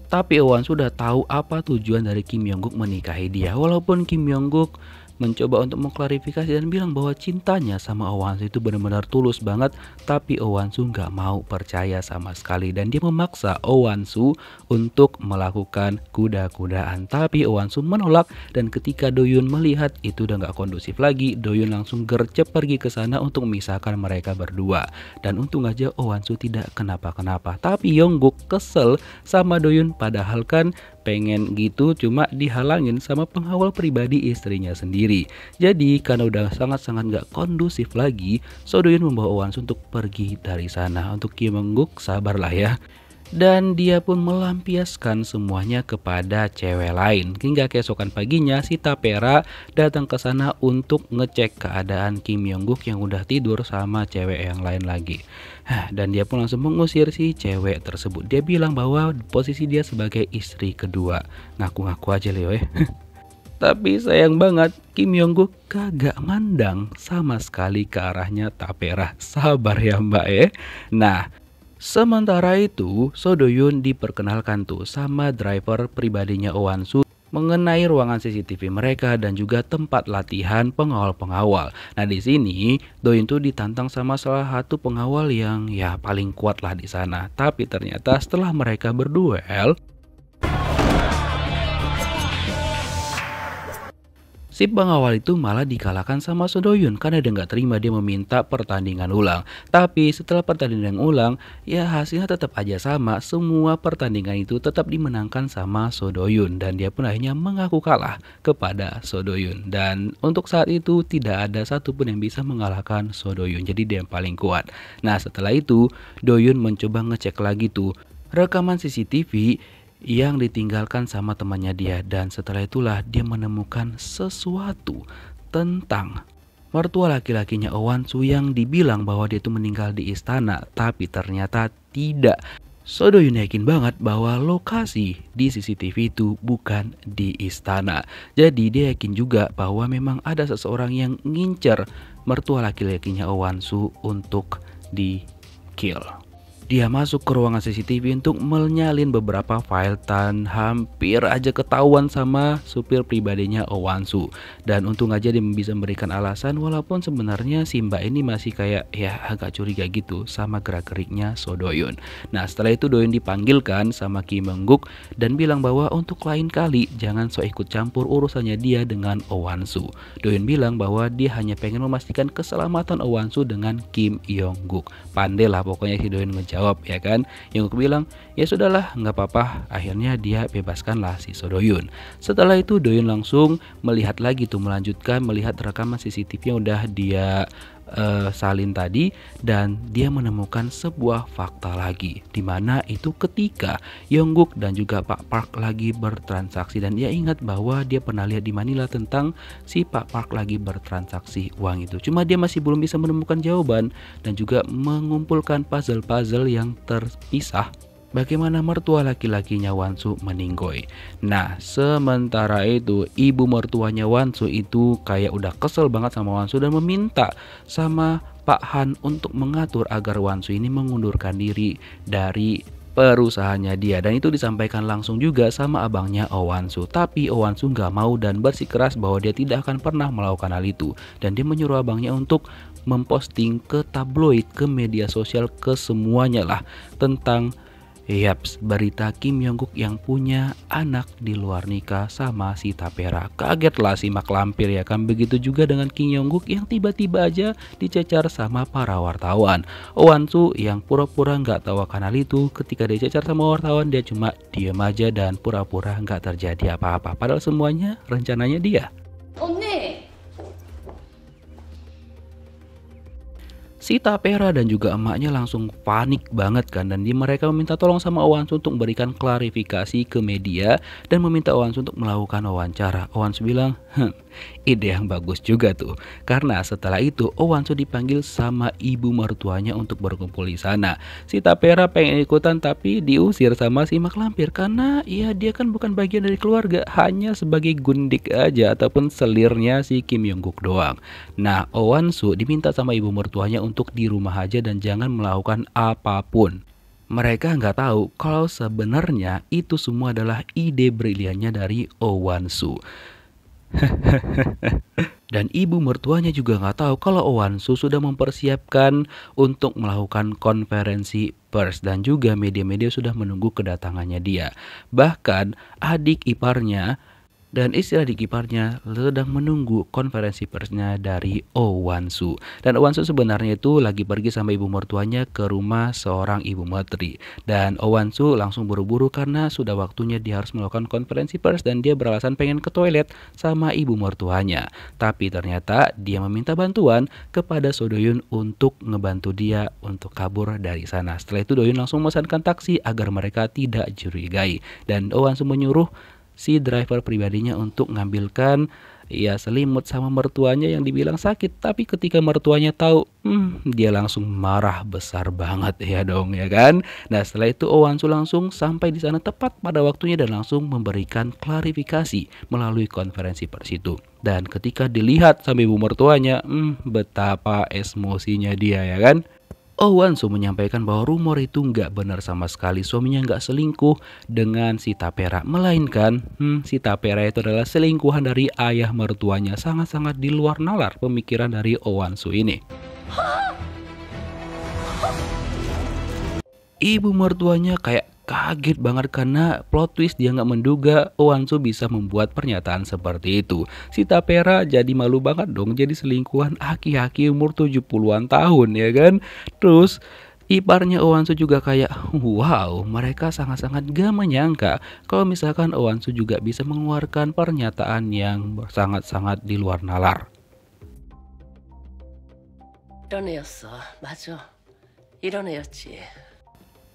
[SPEAKER 1] Tapi Owansu sudah tahu apa tujuan dari Kim Yongguk menikahi dia. Walaupun Kim Yongguk mencoba untuk mengklarifikasi dan bilang bahwa cintanya sama Owansu itu benar-benar tulus banget, tapi Owansu nggak mau percaya sama sekali dan dia memaksa Owansu untuk melakukan kuda-kudaan. Tapi Owansu menolak dan ketika Doyun melihat itu udah nggak kondusif lagi, Doyun langsung gercep pergi ke sana untuk memisahkan mereka berdua. Dan untung aja Owansu tidak kenapa-kenapa. Tapi Yongguk kesel sama Doyun padahal kan pengen gitu, cuma dihalangin sama pengawal pribadi istrinya sendiri. Jadi karena udah sangat-sangat gak kondusif lagi, So Doyun membawa Owansu untuk pergi dari sana. Untuk Kim Yong-guk sabarlah ya. Dan dia pun melampiaskan semuanya kepada cewek lain. Hingga keesokan paginya si Tapera datang ke sana untuk ngecek keadaan Kim Yong-guk yang udah tidur sama cewek yang lain lagi. Dan dia pun langsung mengusir si cewek tersebut. Dia bilang bahwa posisi dia sebagai istri kedua. Ngaku-ngaku aja Leo ya. Tapi sayang banget Kim Yong-guk kagak mandang sama sekali ke arahnya Tapera. Sabar ya mbak ya. Nah sementara itu, So Doyun diperkenalkan tuh sama driver pribadinya Owansu mengenai ruangan CCTV mereka dan juga tempat latihan pengawal-pengawal. Nah di sini Doyun tuh ditantang sama salah satu pengawal yang ya paling kuat lah di sana. Tapi ternyata setelah mereka berduel, si pengawal itu malah dikalahkan sama So Doyun karena dia nggak terima, dia meminta pertandingan ulang. Tapi setelah pertandingan ulang, ya hasilnya tetap aja sama. Semua pertandingan itu tetap dimenangkan sama So Doyun dan dia pun akhirnya mengaku kalah kepada So Doyun. Dan untuk saat itu tidak ada satupun yang bisa mengalahkan So Doyun. Jadi dia yang paling kuat. Nah setelah itu Doyun mencoba ngecek lagi tuh rekaman CCTV yang ditinggalkan sama temannya dia, dan setelah itulah dia menemukan sesuatu tentang mertua laki-lakinya Owansu yang dibilang bahwa dia itu meninggal di istana, tapi ternyata tidak. So Doyun yakin banget bahwa lokasi di CCTV itu bukan di istana. Jadi dia yakin juga bahwa memang ada seseorang yang ngincer mertua laki-lakinya Owansu untuk di kill. Dia masuk ke ruangan CCTV untuk menyalin beberapa file dan hampir aja ketahuan sama supir pribadinya Owansu. Dan untung aja dia bisa memberikan alasan walaupun sebenarnya si mbak ini masih kayak ya agak curiga gitu sama gerak-geriknya So Doyun. Nah setelah itu Doyun dipanggilkan sama Kim Yong-guk dan bilang bahwa untuk lain kali jangan sok ikut campur urusannya dia dengan Owansu. Doyun bilang bahwa dia hanya pengen memastikan keselamatan Owansu dengan Kim Yong-guk. Pandai lah pokoknya si Doyun ngejawab ya kan. Yongguk bilang ya sudahlah nggak apa-apa. Akhirnya dia bebaskanlah si So Doyun. Setelah itu Doyun langsung melihat lagi tuh, melanjutkan melihat rekaman CCTV yang udah dia salin tadi, dan dia menemukan sebuah fakta lagi di mana itu ketika Yongguk dan juga Pak Park lagi bertransaksi, dan dia ingat bahwa dia pernah lihat di Manila tentang si Pak Park lagi bertransaksi uang itu. Cuma dia masih belum bisa menemukan jawaban dan juga mengumpulkan puzzle-puzzle yang terpisah bagaimana mertua laki-lakinya Wansu meninggoy. Nah sementara itu ibu mertuanya Wansu itu kayak udah kesel banget sama Wansu dan meminta sama Pak Han untuk mengatur agar Wansu ini mengundurkan diri dari perusahaannya dia, dan itu disampaikan langsung juga sama abangnya Owansu. Tapi Owansu nggak mau dan bersikeras bahwa dia tidak akan pernah melakukan hal itu, dan dia menyuruh abangnya untuk memposting ke tabloid, ke media sosial, ke semuanya lah tentang Yaps, berita Kim Yong-guk yang punya anak di luar nikah sama si Tapera. Kagetlah si mak lampir ya kan. Begitu juga dengan Kim Yong-guk yang tiba-tiba aja dicecar sama para wartawan. Oh Wan-soo yang pura-pura nggak tahu akan hal itu, ketika dicecar sama wartawan dia cuma diem aja dan pura-pura nggak terjadi apa-apa. Padahal semuanya rencananya dia.
[SPEAKER 2] 언니!
[SPEAKER 1] Si Tapera dan juga emaknya langsung panik banget kan, dan mereka meminta tolong sama Oh Wan-soo untuk memberikan klarifikasi ke media dan meminta Oh Wan-soo untuk melakukan wawancara. Oh Wan-soo bilang, ide yang bagus juga tuh. Karena setelah itu Oh Wan-soo dipanggil sama ibu mertuanya untuk berkumpul di sana. Si Tapera pengen ikutan tapi diusir sama si mak lampir karena ya dia kan bukan bagian dari keluarga, hanya sebagai gundik aja ataupun selirnya si Kim Yong-guk doang. Nah, Oh Wan-soo diminta sama ibu mertuanya untuk di rumah aja dan jangan melakukan apapun. Mereka nggak tahu kalau sebenarnya itu semua adalah ide briliannya dari Oh Wan-soo. Dan ibu mertuanya juga nggak tahu kalau Oh Wan-soo sudah mempersiapkan untuk melakukan konferensi pers dan juga media-media sudah menunggu kedatangannya dia. Bahkan adik iparnya dan istri adik iparnya sedang menunggu konferensi persnya dari Oh Wan-soo. Dan Oh Wan-soo sebenarnya itu lagi pergi sama ibu mertuanya ke rumah seorang ibu menteri. Dan Oh Wan-soo langsung buru-buru karena sudah waktunya dia harus melakukan konferensi pers dan dia beralasan pengen ke toilet sama ibu mertuanya. Tapi ternyata dia meminta bantuan kepada So Do-yoon untuk ngebantu dia untuk kabur dari sana. Setelah itu Do-yoon langsung memesankan taksi agar mereka tidak curigai. Dan Oh Wan-soo menyuruh si driver pribadinya untuk ngambilkan ya selimut sama mertuanya yang dibilang sakit. Tapi ketika mertuanya tahu, dia langsung marah besar banget ya dong ya kan. Nah setelah itu Oh Wan-soo langsung sampai di sana tepat pada waktunya dan langsung memberikan klarifikasi melalui konferensi pers itu. Dan ketika dilihat sama ibu mertuanya, betapa emosinya dia ya kan. Oh Wan-soo menyampaikan bahwa rumor itu nggak benar sama sekali. Suaminya nggak selingkuh dengan si Tapera, melainkan si Tapera itu adalah selingkuhan dari ayah mertuanya. Sangat-sangat di luar nalar pemikiran dari Oh Wan-soo ini. Ibu mertuanya kayak kaget banget karena plot twist dia nggak menduga Oh Wan-soo bisa membuat pernyataan seperti itu. Si Tapera jadi malu banget dong jadi selingkuhan aki-aki umur 70-an tahun ya kan. Terus iparnya Oh Wan-soo juga kayak wow, mereka sangat-sangat gak menyangka kalau misalkan Oh Wan-soo juga bisa mengeluarkan pernyataan yang sangat-sangat di luar nalar.
[SPEAKER 4] 이런 애였어. 맞아. 이런 애였지.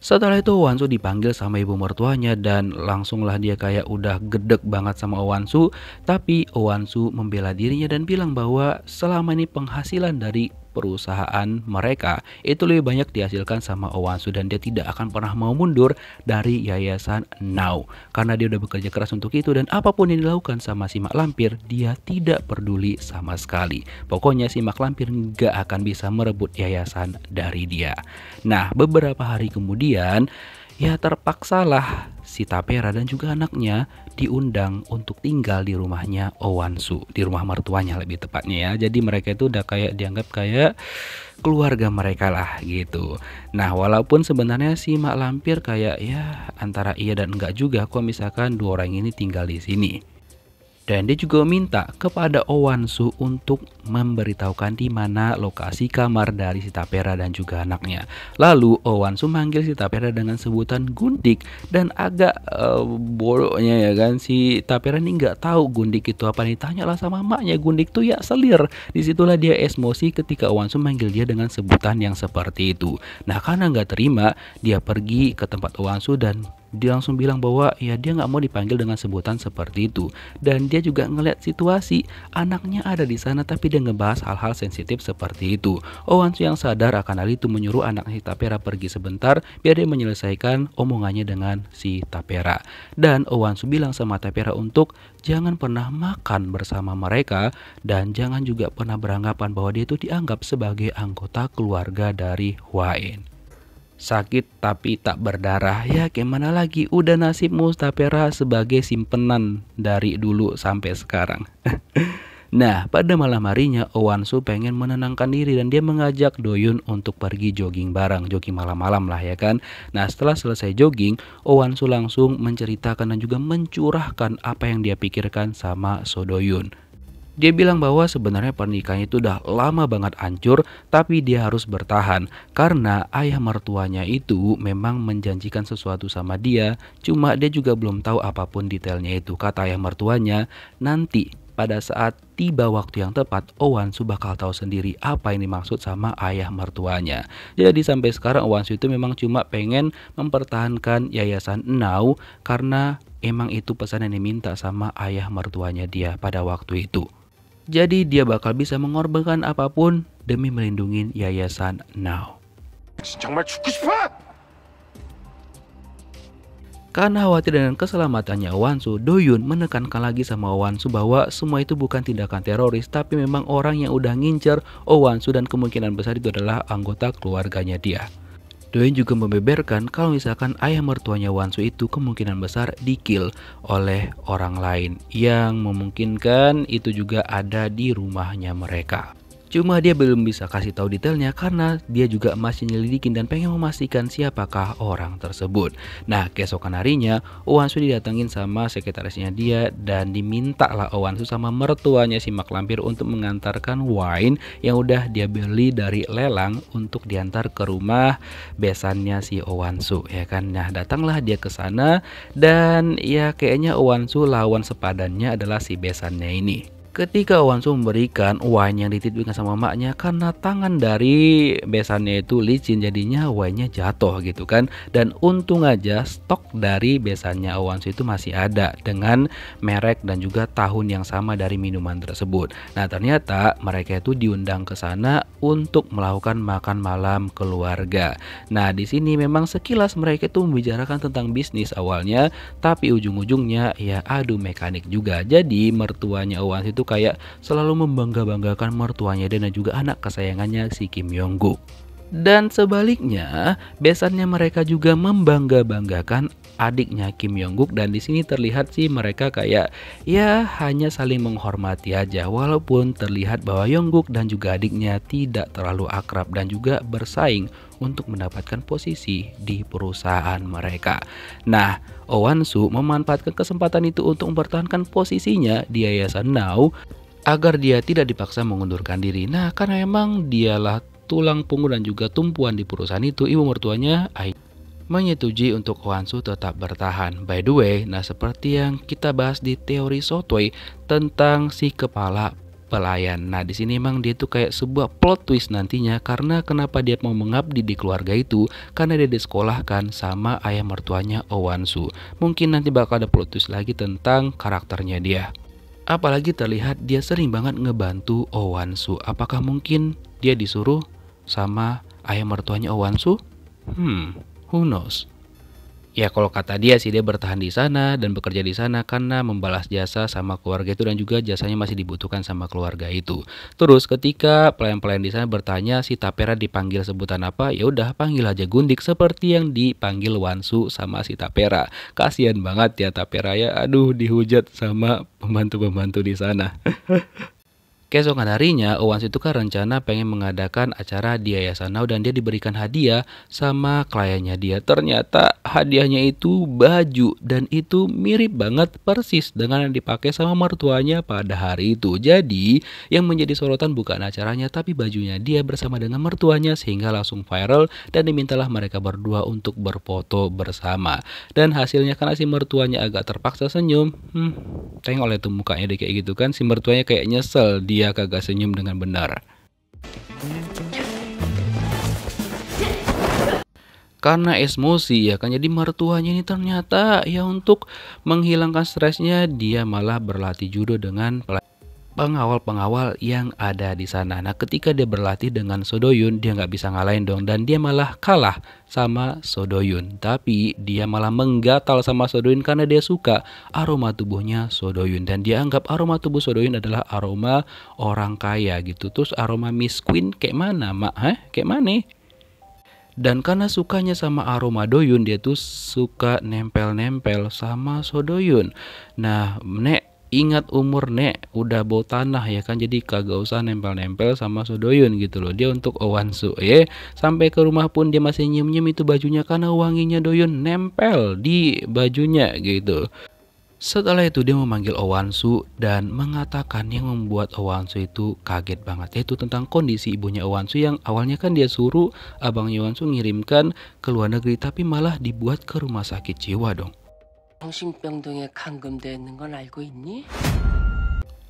[SPEAKER 1] Setelah itu Oh Wan-soo dipanggil sama ibu mertuanya dan langsunglah dia kayak udah gedek banget sama Oh Wan-soo. Tapi Oh Wan-soo membela dirinya dan bilang bahwa selama ini penghasilan dari perusahaan mereka itu lebih banyak dihasilkan sama Oh Wan-soo dan dia tidak akan pernah mau mundur dari yayasan Now karena dia udah bekerja keras untuk itu, dan apapun yang dilakukan sama si mak lampir dia tidak peduli sama sekali. Pokoknya si mak lampir nggak akan bisa merebut yayasan dari dia. Nah beberapa hari kemudian ya terpaksalah si Tapera dan juga anaknya diundang untuk tinggal di rumahnya Oh Wan-soo, di rumah mertuanya lebih tepatnya ya. Jadi mereka itu udah kayak dianggap kayak keluarga mereka lah gitu. Nah walaupun sebenarnya si mak lampir kayak ya antara iya dan enggak juga kok misalkan dua orang ini tinggal di sini. Dan dia juga minta kepada Oh Wan-soo untuk memberitahukan di mana lokasi kamar dari si Tapera dan juga anaknya. Lalu Oh Wan-soo manggil si Tapera dengan sebutan Gundik, dan agak bodohnya ya kan si Tapera ini nggak tahu Gundik itu apa. Ditanya lah sama maknya, Gundik tuh ya selir. Disitulah dia emosi ketika Oh Wan-soo manggil dia dengan sebutan yang seperti itu. Nah karena nggak terima, dia pergi ke tempat Oh Wan-soo dan dia langsung bilang bahwa ya dia nggak mau dipanggil dengan sebutan seperti itu. Dan dia juga ngeliat situasi anaknya ada di sana tapi dia ngebahas hal-hal sensitif seperti itu. Oh Wan-soo yang sadar akan hal itu menyuruh anak si Tapera pergi sebentar biar dia menyelesaikan omongannya dengan si Tapera. Dan Oh Wan-soo bilang sama Tapera untuk jangan pernah makan bersama mereka dan jangan juga pernah beranggapan bahwa dia itu dianggap sebagai anggota keluarga dari Hwaen. Sakit tapi tak berdarah, ya gimana lagi, udah nasibmu Tapera sebagai simpenan dari dulu sampai sekarang. Nah, pada malam harinya Oh Wan-soo pengen menenangkan diri dan dia mengajak Doyun untuk pergi jogging bareng, jogging malam-malam lah ya kan. Nah, setelah selesai jogging, Oh Wan-soo langsung menceritakan dan juga mencurahkan apa yang dia pikirkan sama So Doyun. Dia bilang bahwa sebenarnya pernikahannya itu udah lama banget hancur, tapi dia harus bertahan karena ayah mertuanya itu memang menjanjikan sesuatu sama dia, cuma dia juga belum tahu apapun detailnya itu. Kata ayah mertuanya, nanti pada saat tiba waktu yang tepat, Oh Wan-soo bakal tahu sendiri apa yang dimaksud sama ayah mertuanya. Jadi sampai sekarang Oh Wan-soo itu memang cuma pengen mempertahankan yayasan Now karena emang itu pesan yang diminta sama ayah mertuanya dia pada waktu itu. Jadi dia bakal bisa mengorbankan apapun demi melindungi yayasan Now.
[SPEAKER 3] 정말 죽고 싶어?
[SPEAKER 1] Karena khawatir dengan keselamatannya Oh Wan-soo, Doyun menekankan lagi sama Oh Wan-soo bahwa semua itu bukan tindakan teroris, tapi memang orang yang udah ngincer Oh Wan-soo dan kemungkinan besar itu adalah anggota keluarganya dia. Doyun juga membeberkan kalau misalkan ayah mertuanya Wan-soo itu kemungkinan besar di-kill oleh orang lain yang memungkinkan itu juga ada di rumahnya mereka. Cuma dia belum bisa kasih tahu detailnya karena dia juga masih nyelidikin dan pengen memastikan siapakah orang tersebut. Nah, keesokan harinya Oh Wan-soo didatengin sama sekretarisnya dia dan diminta lah Oh Wan-soo sama mertuanya si mak lampir untuk mengantarkan wine yang udah dia beli dari lelang untuk diantar ke rumah besannya si Oh Wan-soo ya kan. Nah, datanglah dia ke sana dan ya kayaknya Oh Wan-soo lawan sepadannya adalah si besannya ini. Ketika Oh Wan-soo memberikan wine yang dititipkan sama maknya, karena tangan dari besannya itu licin jadinya wine-nya jatuh gitu kan. Dan untung aja stok dari besannya Oh Wan-soo itu masih ada dengan merek dan juga tahun yang sama dari minuman tersebut. Nah, ternyata mereka itu diundang ke sana untuk melakukan makan malam keluarga. Nah, di sini memang sekilas mereka itu membicarakan tentang bisnis awalnya, tapi ujung-ujungnya ya adu mekanik juga. Jadi mertuanya Oh Wan-soo itu kayak selalu membangga-banggakan mertuanya dan juga anak kesayangannya si Kim Yong-guk. Dan sebaliknya, besannya mereka juga membangga-banggakan adiknya Kim Yong-guk dan di sini terlihat sih mereka kayak ya hanya saling menghormati aja walaupun terlihat bahwa Yong-guk dan juga adiknya tidak terlalu akrab dan juga bersaing untuk mendapatkan posisi di perusahaan mereka. Nah, Oh Wan-soo memanfaatkan kesempatan itu untuk mempertahankan posisinya di yayasan Now agar dia tidak dipaksa mengundurkan diri. Nah, karena memang dialah tulang punggung dan juga tumpuan di perusahaan itu, ibu mertuanya menyetujui untuk Oh Wan-soo tetap bertahan. By the way, nah seperti yang kita bahas di teori Sotway tentang si kepala pelayan. Nah, di sini emang dia tuh kayak sebuah plot twist nantinya karena kenapa dia mau mengabdi di keluarga itu karena dia disekolahkan sama ayah mertuanya Oh Wan-soo. Mungkin nanti bakal ada plot twist lagi tentang karakternya dia. Apalagi terlihat dia sering banget ngebantu Oh Wan-soo. Apakah mungkin dia disuruh sama ayah mertuanya Oh Wan-soo? Who knows? Ya kalau kata dia sih dia bertahan di sana dan bekerja di sana karena membalas jasa sama keluarga itu dan juga jasanya masih dibutuhkan sama keluarga itu. Terus ketika pelayan-pelayan di sana bertanya si Tapera dipanggil sebutan apa, ya udah panggil aja Gundik seperti yang dipanggil Wan-soo sama si Tapera. Kasian banget ya Tapera ya, aduh dihujat sama pembantu-pembantu di sana. Keesokan harinya, Oh Wan-soo itu kan rencana pengen mengadakan acara di Yayasan Now dan dia diberikan hadiah sama kliennya dia. Ternyata hadiahnya itu baju dan itu mirip banget persis dengan yang dipakai sama mertuanya pada hari itu. Jadi, yang menjadi sorotan bukan acaranya tapi bajunya dia bersama dengan mertuanya sehingga langsung viral dan dimintalah mereka berdua untuk berfoto bersama. Dan hasilnya karena si mertuanya agak terpaksa senyum, tengok lihat tuh mukanya dia kayak gitu kan, si mertuanya kayak nyesel dia kagak senyum dengan benar. Karena emosi ya kan, jadi mertuanya ini ternyata ya untuk menghilangkan stresnya dia malah berlatih judo dengan pengawal-pengawal yang ada di sana. Nah, ketika dia berlatih dengan So Doyun, dia nggak bisa ngalahin dong dan dia malah kalah sama So Doyun. Tapi dia malah menggatal sama So Doyun karena dia suka aroma tubuhnya So Doyun dan dia anggap aroma tubuh So Doyun adalah aroma orang kaya gitu. Terus aroma Miss Queen kayak mana, Mak? Kayak mana? Dan karena sukanya sama aroma Doyun, dia tuh suka nempel-nempel sama So Doyun. Nah, Nek, Ingat umur nek, udah bau tanah ya kan, jadi kagak usah nempel-nempel sama Sodoyun gitu loh. Dia untuk Oh Wan-soo ya. Sampai ke rumah pun dia masih nyium-nyium itu bajunya karena wanginya Doyun nempel di bajunya gitu. Setelah itu dia memanggil Oh Wan-soo dan mengatakan yang membuat Oh Wan-soo itu kaget banget, yaitu tentang kondisi ibunya Oh Wan-soo yang awalnya kan dia suruh abangnya Oh Wan-soo ngirimkan ke luar negeri, tapi malah dibuat ke rumah sakit jiwa dong.
[SPEAKER 4] 정신병동에 감금돼 있는 건 알고 있니?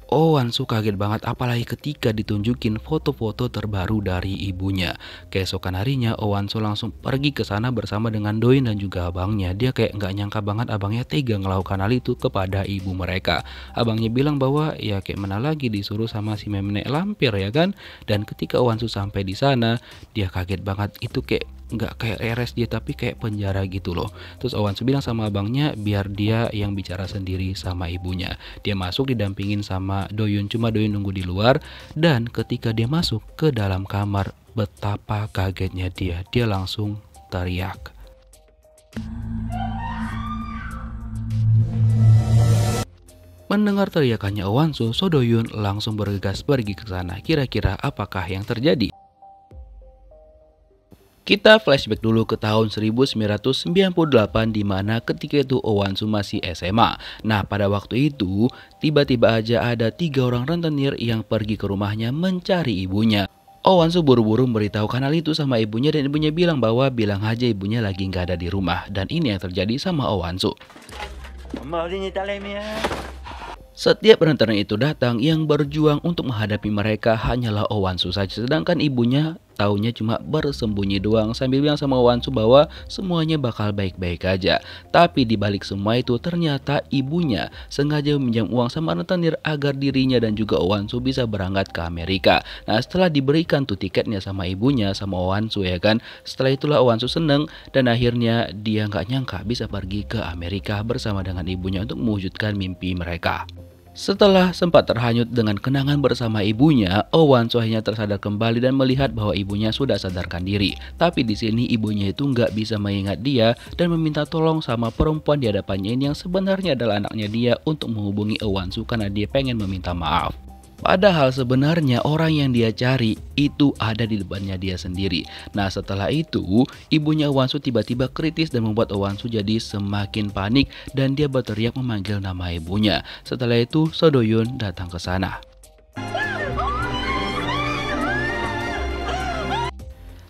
[SPEAKER 1] Oh Wan-soo kaget banget apalagi ketika ditunjukin foto-foto terbaru dari ibunya. Keesokan harinya Oh Wan-soo langsung pergi ke sana bersama dengan Doin dan juga abangnya. Dia kayak nggak nyangka banget abangnya tega ngelakukan hal itu kepada ibu mereka. Abangnya bilang bahwa ya kayak mana lagi disuruh sama si nenek lampir ya kan. Dan ketika Oh Wan-soo sampai di sana dia kaget banget, itu kayak nggak kayak RSJ tapi kayak penjara gitu loh. Terus Oh Wan-soo bilang sama abangnya biar dia yang bicara sendiri sama ibunya. Dia masuk didampingin sama Doyun, cuma Doyun nunggu di luar. Dan ketika dia masuk ke dalam kamar, betapa kagetnya dia langsung teriak. Mendengar teriakannya Oh Wan-soo, So Doyun langsung bergegas pergi ke sana. Kira-kira apakah yang terjadi? Kita flashback dulu ke tahun 1998 di mana ketika itu Oh Wan-soo masih SMA. Nah pada waktu itu tiba-tiba aja ada 3 orang rentenir yang pergi ke rumahnya mencari ibunya. Oh Wan-soo buru-buru memberitahukan hal itu sama ibunya dan ibunya bilang bahwa bilang aja ibunya lagi nggak ada di rumah. Dan ini yang terjadi sama Oh Wan-soo.
[SPEAKER 3] 엄마 어린이 딸내미야.
[SPEAKER 1] Setiap rentenir itu datang, yang berjuang untuk menghadapi mereka hanyalah Oh Wan-soo saja. Sedangkan ibunya taunya cuma bersembunyi doang sambil bilang sama Oh Wan-soo bahwa semuanya bakal baik-baik aja. Tapi di balik semua itu ternyata ibunya sengaja meminjam uang sama rentenir agar dirinya dan juga Oh Wan-soo bisa berangkat ke Amerika. Nah setelah diberikan tuh tiketnya sama ibunya sama Oh Wan-soo ya kan. Setelah itulah Oh Wan-soo seneng dan akhirnya dia nggak nyangka bisa pergi ke Amerika bersama dengan ibunya untuk mewujudkan mimpi mereka. Setelah sempat terhanyut dengan kenangan bersama ibunya, Oh Wan-soo akhirnya tersadar kembali dan melihat bahwa ibunya sudah sadarkan diri. Tapi di sini ibunya itu nggak bisa mengingat dia dan meminta tolong sama perempuan di hadapannya ini yang sebenarnya adalah anaknya dia untuk menghubungi Oh Wan-soo karena dia pengen meminta maaf. Padahal sebenarnya orang yang dia cari itu ada di depannya dia sendiri. Nah setelah itu ibunya Oh Wan-soo tiba-tiba kritis dan membuat Oh Wan-soo jadi semakin panik dan dia berteriak memanggil nama ibunya. Setelah itu So Doyun datang ke sana.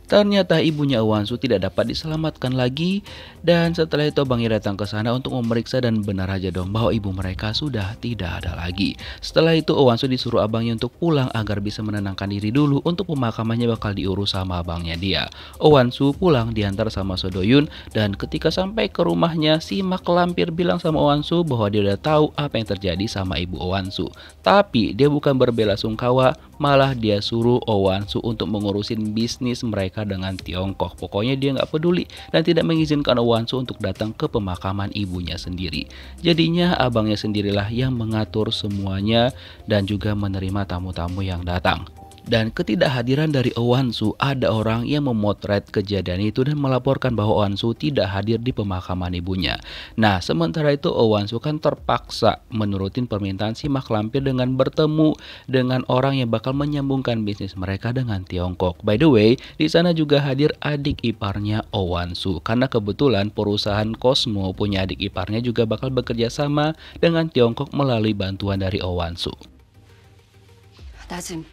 [SPEAKER 1] Ternyata ibunya Oh Wan-soo tidak dapat diselamatkan lagi dan setelah itu abangnya datang ke sana untuk memeriksa dan benar aja dong bahwa ibu mereka sudah tidak ada lagi. Setelah itu Oh Wan-soo disuruh abangnya untuk pulang agar bisa menenangkan diri dulu, untuk pemakamannya bakal diurus sama abangnya dia. Oh Wan-soo pulang diantar sama So Doyun dan ketika sampai ke rumahnya si mak lampir bilang sama Oh Wan-soo bahwa dia udah tahu apa yang terjadi sama ibu Oh Wan-soo. Tapi dia bukan berbelasungkawa, malah dia suruh Oh Wan-soo untuk mengurusin bisnis mereka dengan Tiongkok. Pokoknya dia nggak peduli dan tidak mengizinkan Oh Wan-soo untuk datang ke pemakaman ibunya sendiri. Jadinya abangnya sendirilah yang mengatur semuanya dan juga menerima tamu-tamu yang datang. Dan ketidakhadiran dari Oh Wan-soo, ada orang yang memotret kejadian itu dan melaporkan bahwa Oh Wan-soo tidak hadir di pemakaman ibunya. Nah sementara itu Oh Wan-soo kan terpaksa menurutin permintaan si mak lampir dengan bertemu dengan orang yang bakal menyambungkan bisnis mereka dengan Tiongkok. By the way, di sana juga hadir adik iparnya Oh Wan-soo karena kebetulan perusahaan Cosmo punya adik iparnya juga bakal bekerja sama dengan Tiongkok melalui bantuan dari Oh Wan-soo.
[SPEAKER 2] 나 좀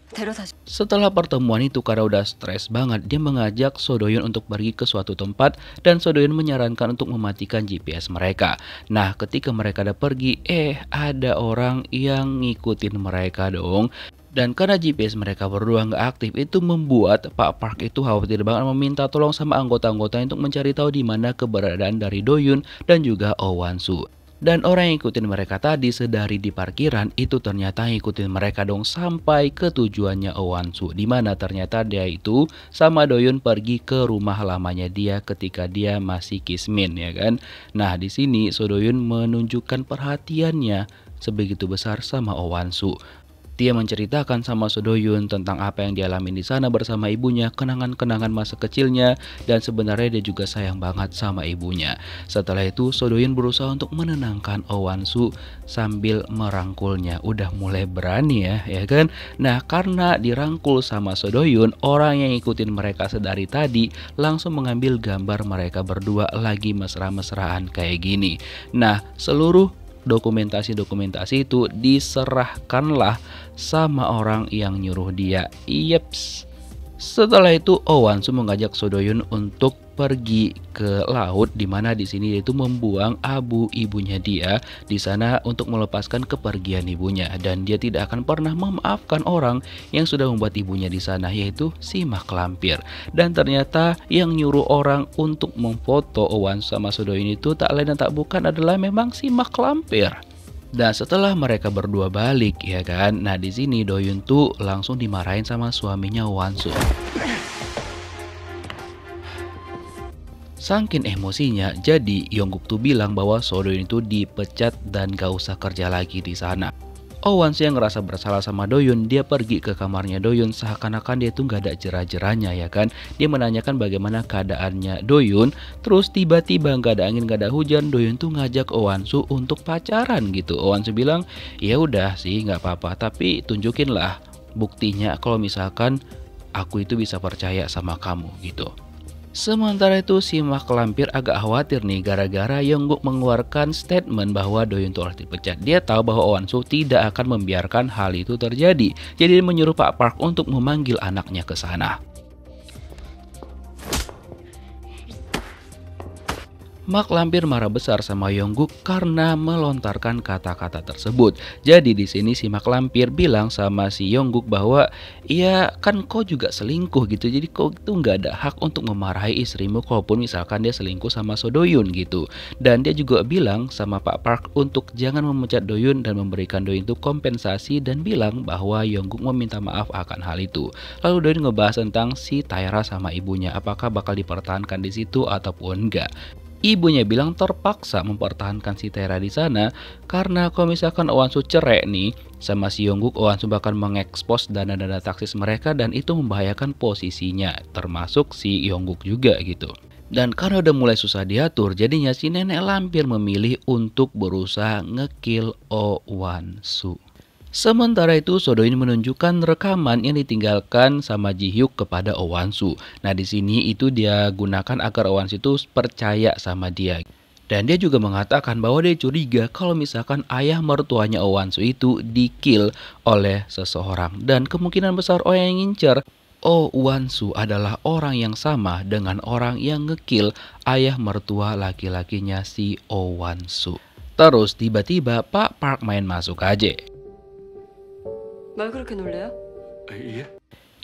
[SPEAKER 2] 데려다 줘.
[SPEAKER 1] Setelah pertemuan itu karena udah stres banget, dia mengajak So Doyun untuk pergi ke suatu tempat dan So Doyun menyarankan untuk mematikan GPS mereka. Nah ketika mereka udah pergi, ada orang yang ngikutin mereka dong. Dan karena GPS mereka berdua nggak aktif, itu membuat Pak Park itu khawatir banget, meminta tolong sama anggota-anggotanya untuk mencari tahu di mana keberadaan dari Doyun dan juga Oh Wan-soo. Dan orang yang ikutin mereka tadi sedari di parkiran itu ternyata ngikutin mereka dong sampai ke tujuannya Oh Wan-soo, dimana ternyata dia itu sama Doyun pergi ke rumah lamanya dia ketika dia masih kismin ya kan. Nah di sini So Doyun menunjukkan perhatiannya sebegitu besar sama Oh Wan-soo. Dia menceritakan sama Sodoyun tentang apa yang dia alami di sana bersama ibunya, kenangan-kenangan masa kecilnya, dan sebenarnya dia juga sayang banget sama ibunya. Setelah itu Sodoyun berusaha untuk menenangkan Oh Wan-soo sambil merangkulnya. Udah mulai berani ya kan? Nah, karena dirangkul sama Sodoyun, orang yang ngikutin mereka sedari tadi langsung mengambil gambar mereka berdua lagi mesra-mesraan kayak gini. Nah, seluruh dokumentasi itu diserahkanlah sama orang yang nyuruh dia. Yeps. Setelah itu Oh Wan-soo mengajak Sodoyun untuk pergi ke laut, di mana di sini dia itu membuang abu ibunya dia di sana untuk melepaskan kepergian ibunya, dan dia tidak akan pernah memaafkan orang yang sudah membuat ibunya di sana, yaitu si mak lampir. Dan ternyata yang nyuruh orang untuk memfoto Oh Wan-soo sama Sodoyun itu tak lain dan tak bukan adalah memang si mak lampir. Dan setelah mereka berdua balik ya kan, nah di sini Doyun tuh langsung dimarahin sama suaminya Wan-soo. Saking emosinya, jadi Yongguk tuh bilang bahwa Sodoyun itu dipecat dan gak usah kerja lagi di sana. Oh Wan-soo yang ngerasa bersalah sama Doyun, dia pergi ke kamarnya Doyun seakan-akan dia tuh gak ada jerah-jerahnya ya kan. Dia menanyakan bagaimana keadaannya Doyun, terus tiba-tiba gak ada angin gak ada hujan, Doyun tuh ngajak Oh Wan-soo untuk pacaran gitu. Oh Wan-soo bilang, ya udah sih gak apa-apa, tapi tunjukinlah buktinya kalau misalkan aku itu bisa percaya sama kamu gitu. Sementara itu si mak lampir agak khawatir nih gara-gara Yongguk mengeluarkan statement bahwa Doyun telah dipecat. Dia tahu bahwa Oh Wan-soo tidak akan membiarkan hal itu terjadi. Jadi dia menyuruh Pak Park untuk memanggil anaknya ke sana. Mak lampir marah besar sama Yongguk karena melontarkan kata-kata tersebut. Jadi di sini si mak lampir bilang sama si Yongguk bahwa ya kan kau juga selingkuh gitu. Jadi kau itu nggak ada hak untuk memarahi istrimu kalaupun misalkan dia selingkuh sama Sodoyun gitu. Dan dia juga bilang sama Pak Park untuk jangan memecat Doyun dan memberikan Doyun itu kompensasi, dan bilang bahwa Yongguk meminta maaf akan hal itu. Lalu Doyun ngebahas tentang si Taera sama ibunya, apakah bakal dipertahankan di situ ataupun enggak. Ibunya bilang terpaksa mempertahankan si Taera di sana karena kalau misalkan Oh Wan-soo cerai nih sama si Yongguk, Oh Wan-soo bakal mengekspos dana-dana taksis mereka dan itu membahayakan posisinya, termasuk si Yongguk juga gitu. Dan karena udah mulai susah diatur, jadinya si nenek lampir memilih untuk berusaha ngekill Oh Wan-soo. Sementara itu Sodoyun menunjukkan rekaman yang ditinggalkan sama Ji-hyuk kepada Oh Wan-soo. Nah di sini itu dia gunakan agar Oh Wan-soo itu percaya sama dia. Dan dia juga mengatakan bahwa dia curiga kalau misalkan ayah mertuanya Oh Wan-soo itu di-kill oleh seseorang. Dan kemungkinan besar orang yang ngincer Oh Wan-soo adalah orang yang sama dengan orang yang ngekill ayah mertua laki-lakinya si Oh Wan-soo. Terus tiba-tiba Pak Park main masuk aja.
[SPEAKER 2] 말 그렇게 놀래요?
[SPEAKER 3] 예?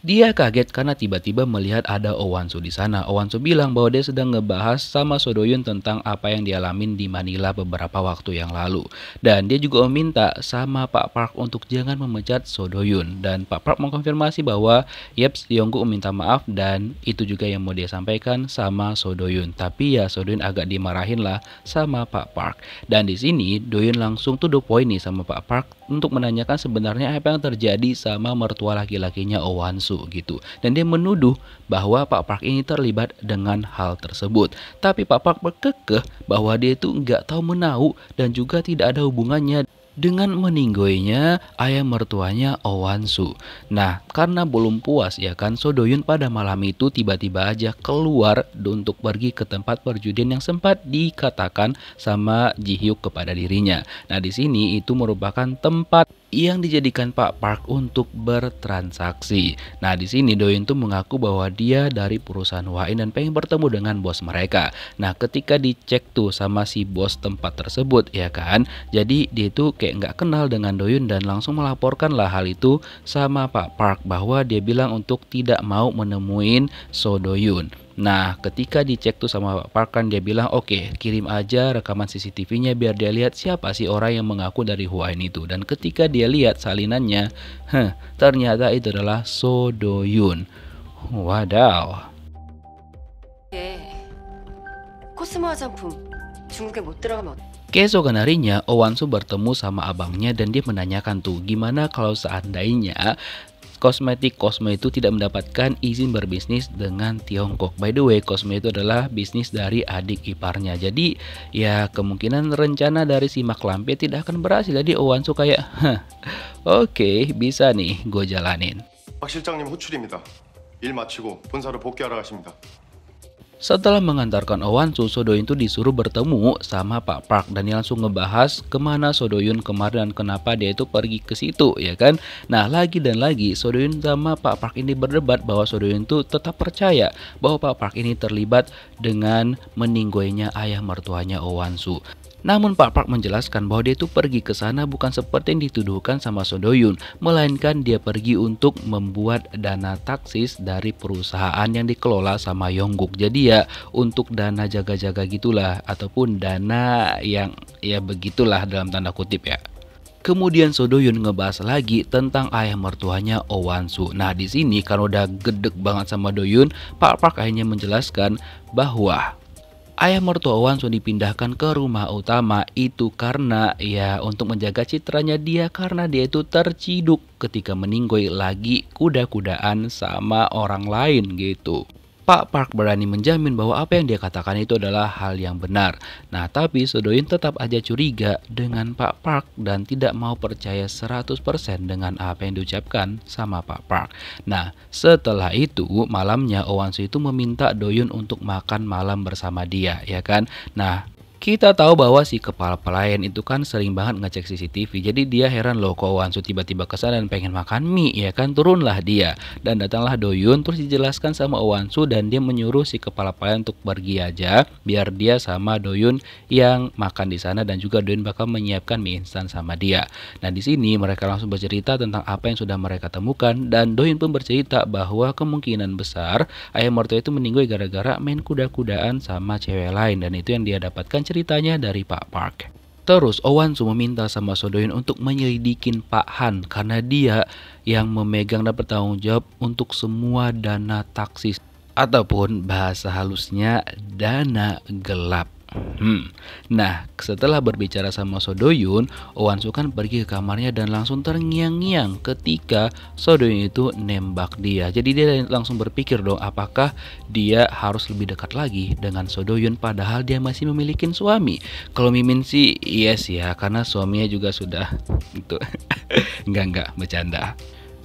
[SPEAKER 1] Dia kaget karena tiba-tiba melihat ada Oh Wan-soo di sana. Oh Wan-soo bilang bahwa dia sedang ngebahas sama Sodoyun tentang apa yang dialamin di Manila beberapa waktu yang lalu. Dan dia juga meminta sama Pak Park untuk jangan memecat Sodoyun. Dan Pak Park mengkonfirmasi bahwa yeps, Yongguk meminta maaf dan itu juga yang mau dia sampaikan sama Sodoyun. Tapi ya Sodoyun agak dimarahin lah sama Pak Park. Dan di sini Doyun langsung to the point nih sama Pak Park untuk menanyakan sebenarnya apa yang terjadi sama mertua laki-lakinya Oh Wan-soo gitu. Dan dia menuduh bahwa Pak Park ini terlibat dengan hal tersebut. Tapi Pak Park berkekeh bahwa dia itu nggak tahu menahu dan juga tidak ada hubungannya dengan meninggoinya ayah mertuanya Oh Wan-soo. Nah, karena belum puas ya kan, Sodoyun pada malam itu tiba-tiba aja keluar untuk pergi ke tempat perjudian yang sempat dikatakan sama Ji-hyuk kepada dirinya. Nah, di sini itu merupakan tempat yang dijadikan Pak Park untuk bertransaksi. Nah, di sini Doyun tuh mengaku bahwa dia dari perusahaan Hwain dan pengen bertemu dengan bos mereka. Nah, ketika dicek tuh sama si bos tempat tersebut ya kan, jadi dia tuh kayak nggak kenal dengan Doyun dan langsung melaporkan lah hal itu sama Pak Park bahwa dia bilang untuk tidak mau menemuin Sodoyun. Nah, ketika dicek tuh sama Pak Park kan dia bilang oke, kirim aja rekaman CCTV-nya biar dia lihat siapa sih orang yang mengaku dari Hwain itu. Dan ketika dia lihat salinannya, ternyata itu adalah Sodoyun. Wadaw.
[SPEAKER 2] 예. 코스모 화장품 중국에 못 들어가면
[SPEAKER 1] Keesokan harinya, Owansu bertemu sama abangnya dan dia menanyakan tuh, gimana kalau seandainya kosmetik Cosmo itu tidak mendapatkan izin berbisnis dengan Tiongkok. By the way, Cosmo itu adalah bisnis dari adik iparnya. Jadi ya kemungkinan rencana dari si mak lampir tidak akan berhasil. Jadi Owansu kayak, oke, bisa nih gue jalanin.
[SPEAKER 3] 박 실장님 호출입니다. 일 마치고 본사로 복귀하러 가십니다.
[SPEAKER 1] Setelah mengantarkan Owansu, Sodoyun itu disuruh bertemu sama Pak Park dan dia langsung ngebahas kemana Sodoyun kemarin dan kenapa dia itu pergi ke situ, ya kan? Nah, lagi dan lagi Sodoyun sama Pak Park ini berdebat bahwa Sodoyun itu tetap percaya bahwa Pak Park ini terlibat dengan meninggoinya ayah mertuanya Owansu. Namun Pak Park menjelaskan bahwa dia itu pergi ke sana bukan seperti yang dituduhkan sama Sodoyun, melainkan dia pergi untuk membuat dana taksis dari perusahaan yang dikelola sama Yongguk. Jadi ya untuk dana jaga-jaga gitulah, ataupun dana yang ya begitulah dalam tanda kutip ya. Kemudian Sodoyun ngebahas lagi tentang ayah mertuanya Owansu. Nah di sini karena udah gedek banget sama Doyun, Pak Park akhirnya menjelaskan bahwa ayah mertua Owansu dipindahkan ke rumah utama itu karena ya untuk menjaga citranya dia, karena dia itu terciduk ketika meninggoy lagi kuda-kudaan sama orang lain gitu. Pak Park berani menjamin bahwa apa yang dia katakan itu adalah hal yang benar. Nah tapi Sodoyun tetap aja curiga dengan Pak Park dan tidak mau percaya 100% dengan apa yang diucapkan sama Pak Park. Nah setelah itu malamnya Owansu itu meminta Doyun untuk makan malam bersama dia, ya kan. Nah kita tahu bahwa si kepala pelayan itu kan sering banget ngecek CCTV. Jadi dia heran loh kok Owansu tiba-tiba kesana dan pengen makan mie, ya kan. Turunlah dia dan datanglah Doyun, terus dijelaskan sama Owansu dan dia menyuruh si kepala pelayan untuk pergi aja biar dia sama Doyun yang makan di sana dan juga Doyun bakal menyiapkan mie instan sama dia. Nah di sini mereka langsung bercerita tentang apa yang sudah mereka temukan dan Doyun pun bercerita bahwa kemungkinan besar ayah mertua itu meninggal gara-gara main kuda-kudaan sama cewek lain dan itu yang dia dapatkan ceritanya dari Pak Park. Terus Owansu meminta sama Sodoyun untuk menyelidikin Pak Han karena dia yang memegang dan bertanggung jawab untuk semua dana taksis ataupun bahasa halusnya dana gelap. Nah setelah berbicara sama Sodoyun, Owansu kan pergi ke kamarnya dan langsung terngiang-ngiang ketika Sodoyun itu nembak dia. Jadi dia langsung berpikir dong apakah dia harus lebih dekat lagi dengan Sodoyun padahal dia masih memiliki suami. Kalau Mimin sih yes ya, karena suaminya juga sudah itu enggak bercanda.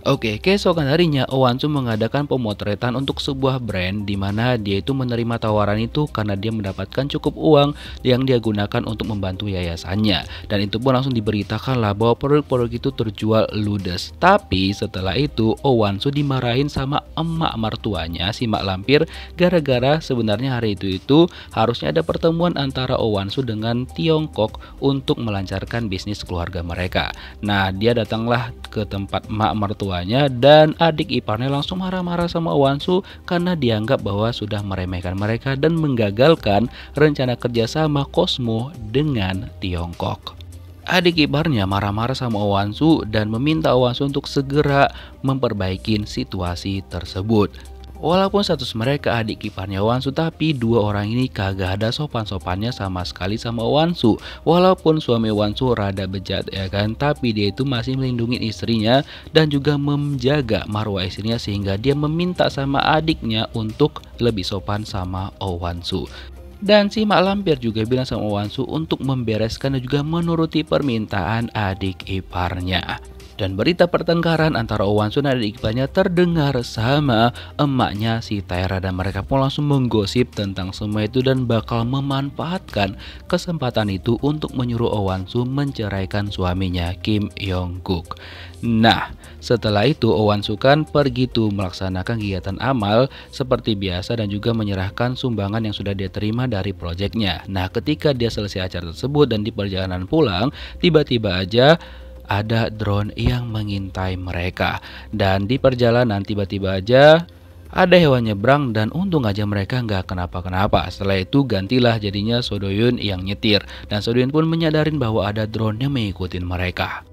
[SPEAKER 1] Oke, keesokan harinya Owansu mengadakan pemotretan untuk sebuah brand di mana dia itu menerima tawaran itu karena dia mendapatkan cukup uang yang dia gunakan untuk membantu yayasannya. Dan itu pun langsung diberitakan lah bahwa produk-produk itu terjual ludes. Tapi setelah itu Owansu dimarahin sama emak mertuanya si mak lampir gara-gara sebenarnya hari itu harusnya ada pertemuan antara Owansu dengan Tiongkok untuk melancarkan bisnis keluarga mereka. Nah dia datanglah ke tempat emak mertua dan adik iparnya langsung marah-marah sama Owansu karena dianggap bahwa sudah meremehkan mereka dan menggagalkan rencana kerjasama Cosmo dengan Tiongkok. Adik iparnya marah-marah sama Owansu dan meminta Owansu untuk segera memperbaiki situasi tersebut. Walaupun status mereka adik iparnya Owansu, tapi dua orang ini kagak ada sopan-sopannya sama sekali sama Owansu. Walaupun suami Owansu rada bejat ya kan, tapi dia itu masih melindungi istrinya dan juga menjaga marwah istrinya sehingga dia meminta sama adiknya untuk lebih sopan sama Owansu. Dan si mak lampir juga bilang sama Owansu untuk membereskan dan juga menuruti permintaan adik iparnya. Dan berita pertengkaran antara Owansu dan adik iparnya terdengar sama emaknya si Taira dan mereka pun langsung menggosip tentang semua itu dan bakal memanfaatkan kesempatan itu untuk menyuruh Owansu menceraikan suaminya Kim Yong-guk. Nah setelah itu Owansu kan pergi tuh melaksanakan kegiatan amal seperti biasa dan juga menyerahkan sumbangan yang sudah dia terima dari proyeknya. Nah ketika dia selesai acara tersebut dan di perjalanan pulang tiba-tiba aja ada drone yang mengintai mereka. Dan di perjalanan tiba-tiba aja ada hewan nyebrang dan untung aja mereka nggak kenapa-kenapa. Setelah itu gantilah jadinya Sodoyun yang nyetir. Dan Sodoyun pun menyadarin bahwa ada drone yang mengikuti mereka.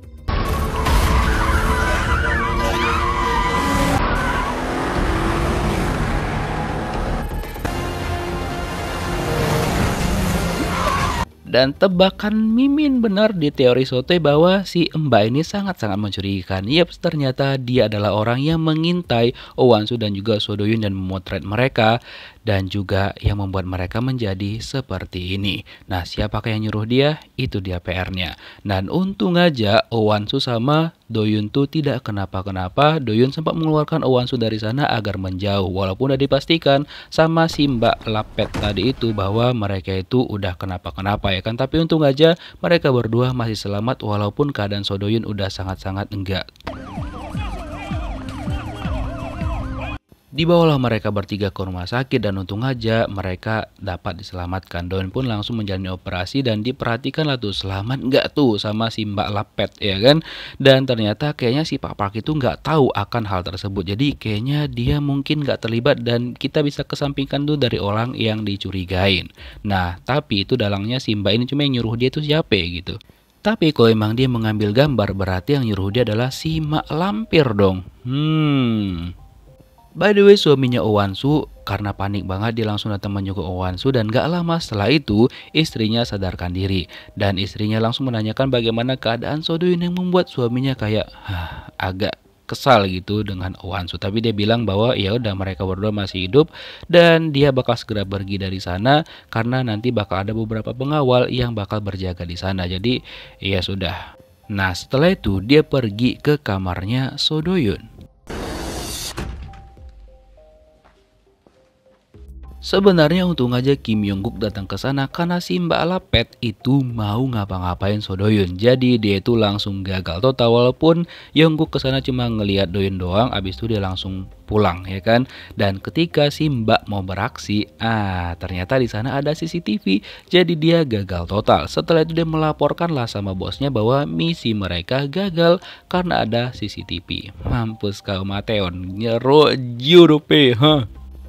[SPEAKER 1] Dan tebakan Mimin benar di teori Sotoy bahwa si Mbak ini sangat-sangat mencurigakan. Yap, ternyata dia adalah orang yang mengintai Oh Wan Soo dan juga So Do Yoon dan memotret mereka, dan juga yang membuat mereka menjadi seperti ini. Nah, siapakah yang nyuruh dia? Itu dia PR-nya. Dan untung aja Oh Wan Soo sama Do Yoon tuh tidak kenapa-kenapa. Do Yoon sempat mengeluarkan Oh Wan Soo dari sana agar menjauh, walaupun udah dipastikan sama si Mbak Lapet tadi itu bahwa mereka itu udah kenapa-kenapa ya kan. Tapi untung aja mereka berdua masih selamat, walaupun keadaan So Do Yoon udah sangat-sangat enggak. Dibawalah mereka bertiga ke rumah sakit dan untung aja mereka dapat diselamatkan. Do Yoon pun langsung menjalani operasi dan diperhatikan lah tuh selamat nggak tuh sama si Mbak Lapet ya kan. Dan ternyata kayaknya si Pak Park itu nggak tahu akan hal tersebut. Jadi kayaknya dia mungkin nggak terlibat dan kita bisa kesampingkan tuh dari orang yang dicurigain. Nah tapi itu dalangnya si Mbak ini cuma yang nyuruh dia tuh siapa gitu. Tapi kalau emang dia mengambil gambar berarti yang nyuruh dia adalah si Mak Lampir dong. By the way, suaminya Oh Wan Soo karena panik banget dia langsung datang menjenguk Oh Wan Soo, dan gak lama setelah itu istrinya sadarkan diri dan istrinya langsung menanyakan bagaimana keadaan So Do Yoon yang membuat suaminya kayak agak kesal gitu dengan Oh Wan Soo. Tapi dia bilang bahwa ya udah mereka berdua masih hidup dan dia bakal segera pergi dari sana karena nanti bakal ada beberapa pengawal yang bakal berjaga di sana. Jadi ya sudah. Nah setelah itu dia pergi ke kamarnya So Do Yoon. Sebenarnya untung aja Kim Yong Guk datang ke sana karena si Mbak Lapet itu mau ngapa-ngapain So Do Yoon. Jadi dia itu langsung gagal total, walaupun Yong Guk ke sana cuma ngelihat Do Yoon doang, abis itu dia langsung pulang ya kan. Dan ketika si Mbak mau beraksi, ternyata di sana ada CCTV. Jadi dia gagal total. Setelah itu dia melaporkan lah sama bosnya bahwa misi mereka gagal karena ada CCTV. Mampus kau Mateon, nyero jurupe,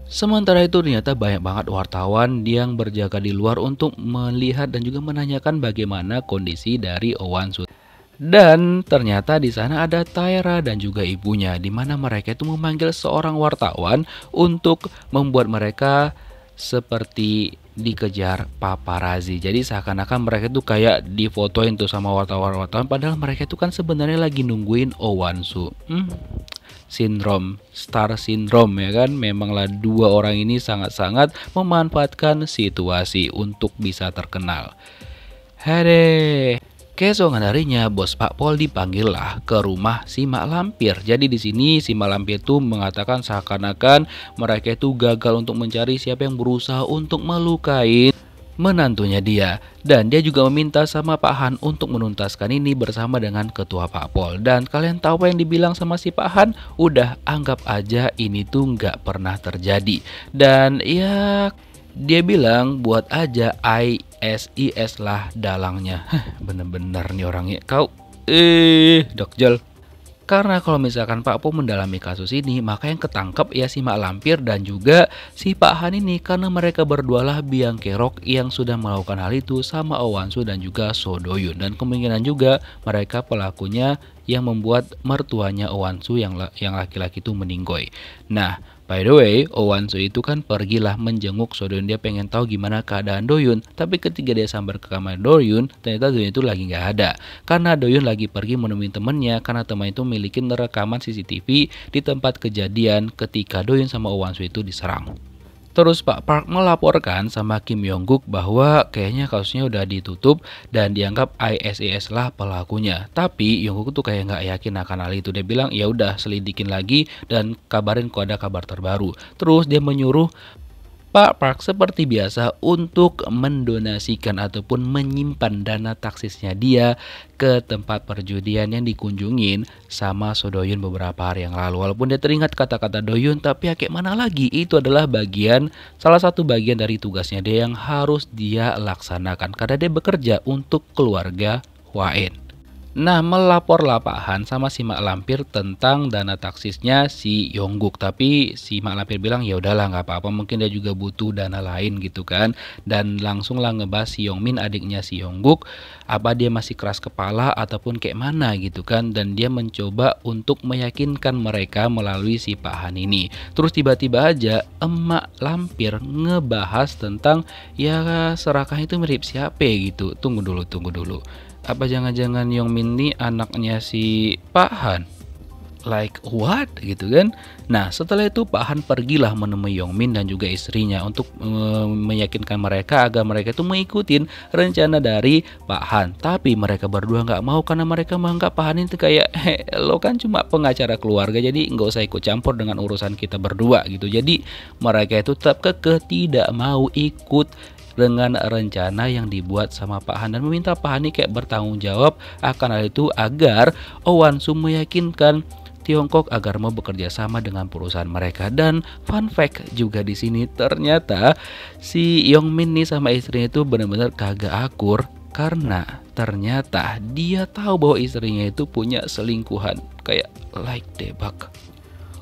[SPEAKER 1] Sementara itu ternyata banyak banget wartawan yang berjaga di luar untuk melihat dan juga menanyakan bagaimana kondisi dari Oh Wan Soo. Dan ternyata di sana ada Taera dan juga ibunya, di mana mereka itu memanggil seorang wartawan untuk membuat mereka seperti dikejar paparazzi. Jadi seakan-akan mereka itu kayak difotoin tuh sama wartawan-wartawan, padahal mereka itu kan sebenarnya lagi nungguin Oh Wan Soo. Star syndrome ya kan. Memanglah dua orang ini sangat-sangat memanfaatkan situasi untuk bisa terkenal. Keesokan harinya bos Pak Pol dipanggil lah ke rumah si Mak Lampir. Jadi di sini si Mak Lampir itu mengatakan seakan-akan mereka itu gagal untuk mencari siapa yang berusaha untuk melukai menantunya dia, dan dia juga meminta sama Pak Han untuk menuntaskan ini bersama dengan ketua Pak Pol. Dan kalian tahu apa yang dibilang sama si Pak Han? Udah anggap aja ini tuh nggak pernah terjadi. Dan ya dia bilang buat aja ISIS lah dalangnya. Bener-bener nih orangnya kau Dokjel. Karena kalau misalkan Pak Po mendalami kasus ini, maka yang ketangkep ya si Mak Lampir dan juga si Pak Han ini, karena mereka berdua lah biang kerok yang sudah melakukan hal itu sama Oh Wan Soo dan juga So Do Yoon. Dan kemungkinan juga mereka pelakunya yang membuat mertuanya Oh Wan Soo yang laki-laki itu meninggoy. Nah, by the way, Oh Wan Soo itu kan pergilah menjenguk So Do Yoon. Dia pengen tahu gimana keadaan Do Yoon. Tapi ketika dia sambar ke kamar Do Yoon, ternyata Do Yoon itu lagi nggak ada. Karena Do Yoon lagi pergi menemui temennya, karena teman itu memiliki rekaman CCTV di tempat kejadian ketika Do Yoon sama Oh Wan Soo itu diserang. Terus Pak Park melaporkan sama Kim Yong Guk bahwa kayaknya kasusnya udah ditutup dan dianggap ISIS lah pelakunya. Tapi Yong Guk tuh kayak nggak yakin akan hal itu. Dia bilang ya udah selidikin lagi dan kabarin kalau ada kabar terbaru. Terus dia menyuruh Pak Park seperti biasa untuk mendonasikan ataupun menyimpan dana taksisnya dia ke tempat perjudian yang dikunjungin sama So Do Yoon beberapa hari yang lalu. Walaupun dia teringat kata-kata Do Yoon, tapi ya kayak mana lagi, itu adalah salah satu bagian dari tugasnya dia yang harus dia laksanakan karena dia bekerja untuk keluarga Hwaen. Nah, melaporlah Pak Han sama si mak lampir tentang dana taksisnya si Yongguk. Tapi si mak lampir bilang ya udahlah nggak apa-apa, mungkin dia juga butuh dana lain gitu kan. Dan langsunglah ngebahas si Yongmin adiknya si Yongguk, apa dia masih keras kepala ataupun kayak mana gitu kan. Dan dia mencoba untuk meyakinkan mereka melalui si Pak Han ini. Terus tiba-tiba aja emak lampir ngebahas tentang ya Serakah itu mirip siapa gitu. Tunggu dulu. Apa jangan-jangan Yongmin ini anaknya si Pak Han? Like what gitu kan. Nah setelah itu Pak Han pergilah menemui Yongmin dan juga istrinya untuk meyakinkan mereka agar mereka itu mengikuti rencana dari Pak Han. Tapi mereka berdua nggak mau karena mereka menganggap Pak Han itu kayak lo kan cuma pengacara keluarga, jadi nggak usah ikut campur dengan urusan kita berdua gitu. Jadi mereka itu tetap kekeh tidak mau ikut dengan rencana yang dibuat sama Pak Han dan meminta Pak Han ini kayak bertanggung jawab akan hal itu agar Oh Wan-su meyakinkan Tiongkok agar mau bekerja sama dengan perusahaan mereka. Dan fun fact juga di sini ternyata si Yongmin nih sama istrinya itu benar-benar kagak akur karena ternyata dia tahu bahwa istrinya itu punya selingkuhan kayak like debak.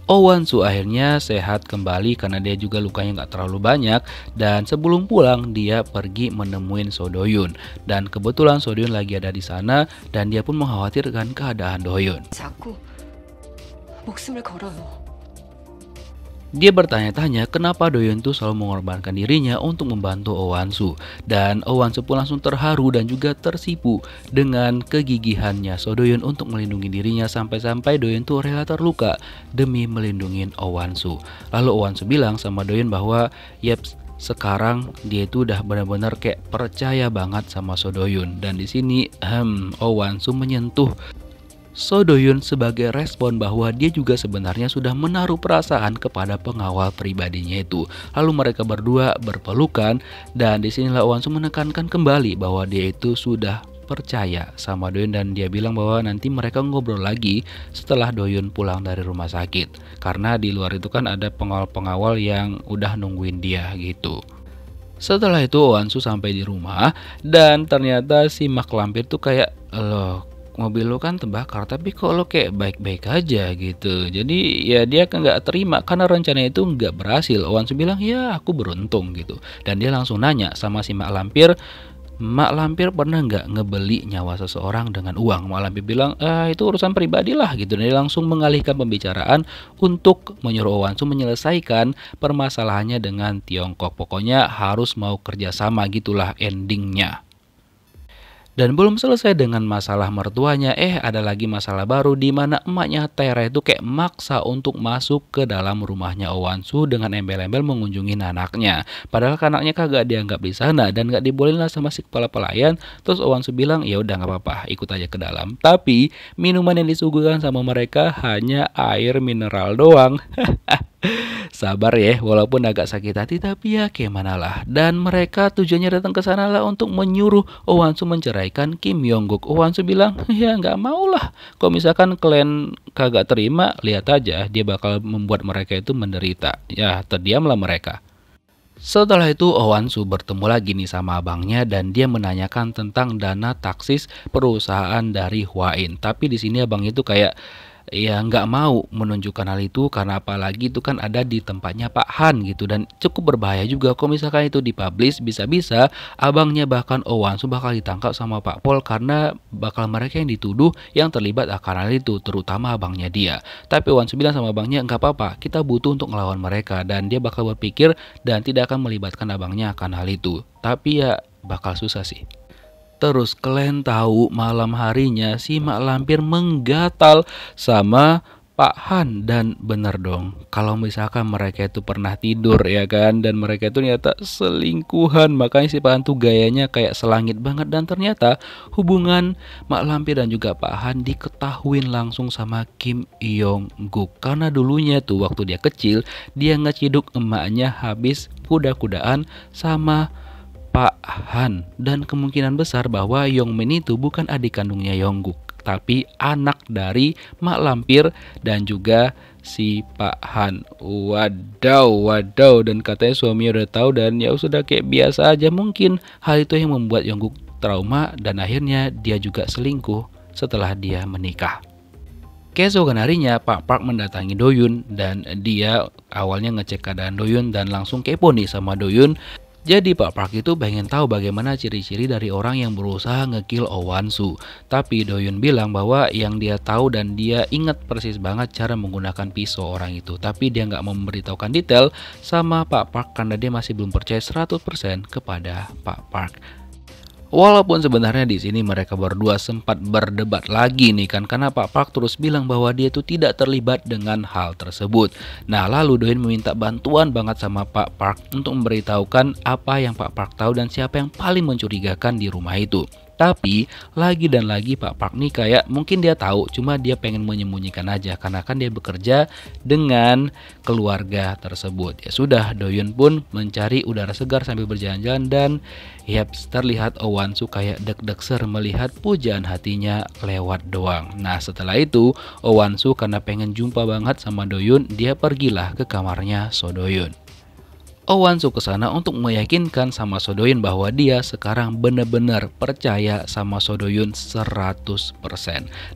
[SPEAKER 1] Oh Wan-su akhirnya sehat kembali karena dia juga lukanya nggak terlalu banyak. Dan sebelum pulang dia pergi menemuin So Do-yun. Dan kebetulan So Do-yun lagi ada di sana dan dia pun mengkhawatirkan keadaan Do-yun.
[SPEAKER 2] 자꾸 목숨을 걸어요.
[SPEAKER 1] Dia bertanya-tanya kenapa Do-yun tuh selalu mengorbankan dirinya untuk membantu Oh Wan-su. Dan Oh Wan-su pun langsung terharu dan juga tersipu dengan kegigihannya So Do-yun untuk melindungi dirinya sampai-sampai Do-yun tuh rela terluka demi melindungi Oh Wan-su. Lalu Oh Wan-su bilang sama Do-yun bahwa yeps, sekarang dia itu udah benar-benar kayak percaya banget sama So Do-yun. Dan di sini Oh Wan-su menyentuh So Do-yun sebagai respon bahwa dia juga sebenarnya sudah menaruh perasaan kepada pengawal pribadinya itu. Lalu mereka berdua berpelukan dan disinilah Oh Wan-su menekankan kembali bahwa dia itu sudah percaya sama Do-yun dan dia bilang bahwa nanti mereka ngobrol lagi setelah Do-yun pulang dari rumah sakit. Karena di luar itu kan ada pengawal-pengawal yang udah nungguin dia gitu. Setelah itu Oh Wan-su sampai di rumah dan ternyata si mak lampir tuh kayak loh, mobil lo kan terbakar tapi kok lo kayak baik-baik aja gitu. Jadi ya dia kan nggak terima karena rencana itu nggak berhasil. Oh Wan-su bilang ya aku beruntung gitu. Dan dia langsung nanya sama si mak lampir pernah nggak ngebeli nyawa seseorang dengan uang? Mak lampir bilang itu urusan pribadi lah gitu. Dan dia langsung mengalihkan pembicaraan untuk menyuruh Oh Wan-su menyelesaikan permasalahannya dengan Tiongkok. Pokoknya harus mau kerjasama gitulah endingnya. Dan belum selesai dengan masalah mertuanya, ada lagi masalah baru di mana emaknya Taera itu kayak maksa untuk masuk ke dalam rumahnya Oh Wan-su dengan embel-embel mengunjungi anaknya. Padahal anaknya kagak dianggap di sana dan gak dibolehin lah sama si kepala pelayan. Terus Oh Wan-su bilang ya udah nggak apa-apa, ikut aja ke dalam. Tapi minuman yang disuguhkan sama mereka hanya air mineral doang. Sabar ya, walaupun agak sakit hati tapi ya gimana lah. Dan mereka tujuannya datang ke sana lah untuk menyuruh Oh Wan-su menceraikan Kim Yong-guk. Oh Wan-su bilang ya nggak mau lah. Kalau misalkan kalian kagak terima, lihat aja dia bakal membuat mereka itu menderita. Ya terdiamlah mereka. Setelah itu Oh Wan-su bertemu lagi nih sama abangnya dan dia menanyakan tentang dana taksis perusahaan dari Hua-in. Tapi di sini abang itu kayak ya nggak mau menunjukkan hal itu karena apalagi itu kan ada di tempatnya Pak Han gitu dan cukup berbahaya juga kalau misalkan itu dipublish, bisa-bisa abangnya bahkan Oh Wan-su bakal ditangkap sama Pak Pol karena bakal mereka yang dituduh yang terlibat akan hal itu, terutama abangnya dia. Tapi Oh Wan-su bilang sama abangnya nggak apa-apa, kita butuh untuk ngelawan mereka dan dia bakal berpikir dan tidak akan melibatkan abangnya akan hal itu. Tapi ya bakal susah sih. Terus kalian tahu malam harinya si mak lampir menggatal sama Pak Han. Dan bener dong kalau misalkan mereka itu pernah tidur ya kan. Dan mereka itu ternyata selingkuhan. Makanya si Pak Han tuh gayanya kayak selangit banget. Dan ternyata hubungan mak lampir dan juga Pak Han diketahuin langsung sama Kim Yong-guk. Karena dulunya tuh waktu dia kecil dia ngeciduk emaknya habis kuda-kudaan sama Pak Han. Dan kemungkinan besar bahwa Yongmin itu bukan adik kandungnya Yongguk, tapi anak dari mak lampir dan juga si Pak Han. Wadaw. Dan katanya suaminya udah tahu dan ya sudah kayak biasa aja. Mungkin hal itu yang membuat Yongguk trauma dan akhirnya dia juga selingkuh setelah dia menikah. Keesokan harinya Pak Park mendatangi Doyun dan dia awalnya ngecek keadaan Doyun dan langsung kepo nih sama Doyun. Jadi Pak Park itu pengen tahu bagaimana ciri-ciri dari orang yang berusaha ngekill Oh Wan-soo. Tapi Doyun bilang bahwa yang dia tahu dan dia ingat persis banget cara menggunakan pisau orang itu. Tapi dia nggak mau memberitahukan detail sama Pak Park karena dia masih belum percaya 100% kepada Pak Park. Walaupun sebenarnya di sini mereka berdua sempat berdebat lagi nih kan, karena Pak Park terus bilang bahwa dia itu tidak terlibat dengan hal tersebut. Nah lalu Doyun meminta bantuan banget sama Pak Park untuk memberitahukan apa yang Pak Park tahu dan siapa yang paling mencurigakan di rumah itu. Tapi lagi dan lagi Pak Park nih kayak mungkin dia tahu, cuma dia pengen menyembunyikan aja karena kan dia bekerja dengan keluarga tersebut. Ya sudah, Doyun pun mencari udara segar sambil berjalan-jalan dan terlihat Oh Wan-soo kayak deg-degser melihat pujaan hatinya lewat doang. Nah setelah itu Oh Wan-soo karena pengen jumpa banget sama Doyun, dia pergilah ke kamarnya So Doyun. Oh Wan-soo ke sana untuk meyakinkan sama So Doyun bahwa dia sekarang benar-benar percaya sama So Doyun 100%.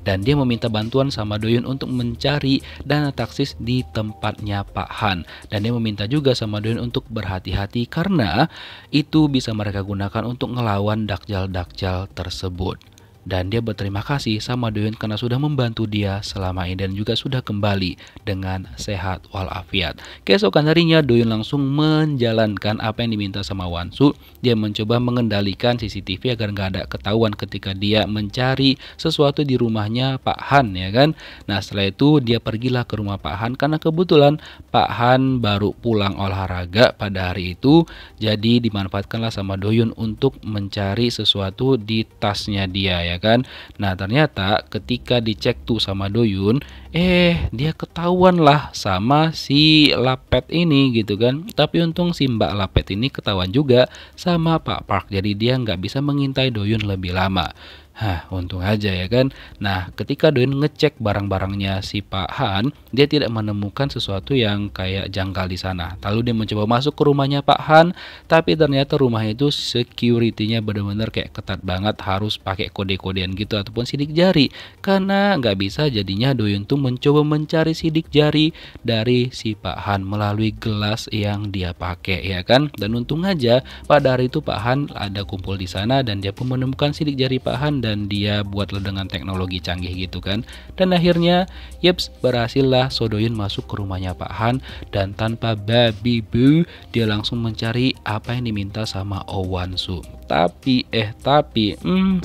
[SPEAKER 1] Dan dia meminta bantuan sama Doyun untuk mencari dana taksis di tempatnya Pak Han. Dan dia meminta juga sama Doyun untuk berhati-hati karena itu bisa mereka gunakan untuk ngelawan dakjal-dakjal tersebut. Dan dia berterima kasih sama Doyun karena sudah membantu dia selama ini dan juga sudah kembali dengan sehat walafiat. Keesokan harinya Doyun langsung menjalankan apa yang diminta sama Wan-soo. Dia mencoba mengendalikan CCTV agar nggak ada ketahuan ketika dia mencari sesuatu di rumahnya Pak Han ya kan. Nah setelah itu dia pergilah ke rumah Pak Han karena kebetulan Pak Han baru pulang olahraga pada hari itu. Jadi dimanfaatkanlah sama Doyun untuk mencari sesuatu di tasnya dia ya kan. Nah ternyata ketika dicek tuh sama Doyun, dia ketahuan lah sama si Lapet ini gitu kan. Tapi untung si Mbak Lapet ini ketahuan juga sama Pak Park, jadi dia nggak bisa mengintai Doyun lebih lama. Untung aja ya kan. Nah ketika Doyun ngecek barang-barangnya si Pak Han, dia tidak menemukan sesuatu yang kayak janggal di sana. Lalu dia mencoba masuk ke rumahnya Pak Han, tapi ternyata rumahnya itu security-nya benar-benar kayak ketat banget, harus pakai kode-kodean gitu ataupun sidik jari. Karena nggak bisa, jadinya Doyun tuh mencoba mencari sidik jari dari si Pak Han melalui gelas yang dia pakai ya kan. Dan untung aja pada hari itu Pak Han ada kumpul di sana dan dia pun menemukan sidik jari Pak Han dan dia buatlah dengan teknologi canggih gitu kan. Dan akhirnya berhasillah So Doyun masuk ke rumahnya Pak Han dan tanpa babi bu dia langsung mencari apa yang diminta sama Oh Wan-soo. Tapi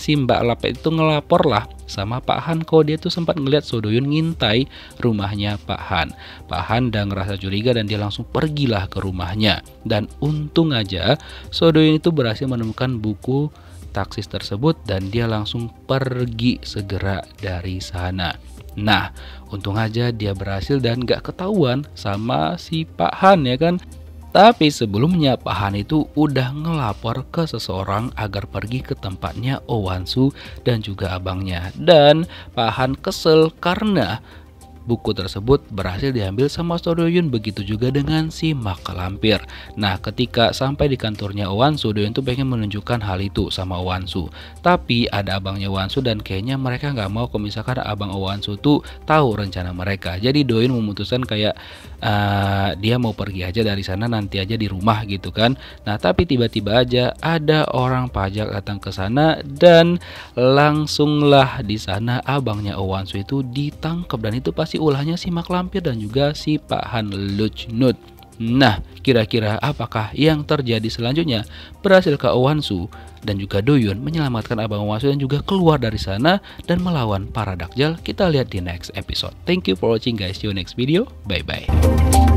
[SPEAKER 1] si Mbak Lapet itu ngelapor lah sama Pak Han kalau dia tuh sempat ngeliat So Doyun ngintai rumahnya Pak Han. Pak Han udah ngerasa curiga dan dia langsung pergilah ke rumahnya. Dan untung aja So Doyun itu berhasil menemukan buku taksis tersebut dan dia langsung pergi segera dari sana. Nah untung aja dia berhasil dan gak ketahuan sama si Pak Han ya kan. Tapi sebelumnya Pak Han itu udah ngelapor ke seseorang agar pergi ke tempatnya Oh Wan-soo dan juga abangnya. Dan Pak Han kesel karena buku tersebut berhasil diambil sama So Doyun, begitu juga dengan si Mak Lampir. Nah ketika sampai di kantornya Oh Wan-soo, Doyun tuh pengen menunjukkan hal itu sama Oh Wan-soo. Tapi ada abangnya Oh Wan-soo dan kayaknya mereka nggak mau kalau misalkan abang Oh Wan-soo tuh tahu rencana mereka. Jadi Doyun memutuskan kayak dia mau pergi aja dari sana, nanti aja di rumah gitu kan. Nah tapi tiba-tiba aja ada orang pajak datang ke sana dan langsunglah di sana abangnya Oh Wan-soo itu ditangkap dan itu pasti ulahnya si Mak Lampir dan juga si Pak Han Luchnut. Nah, kira-kira apakah yang terjadi selanjutnya? Berhasilkah Oh Wan-soo dan juga Doyun menyelamatkan abang Oh Wan-soo dan juga keluar dari sana dan melawan para dakjal? Kita lihat di next episode. Thank you for watching guys. See you next video. Bye bye.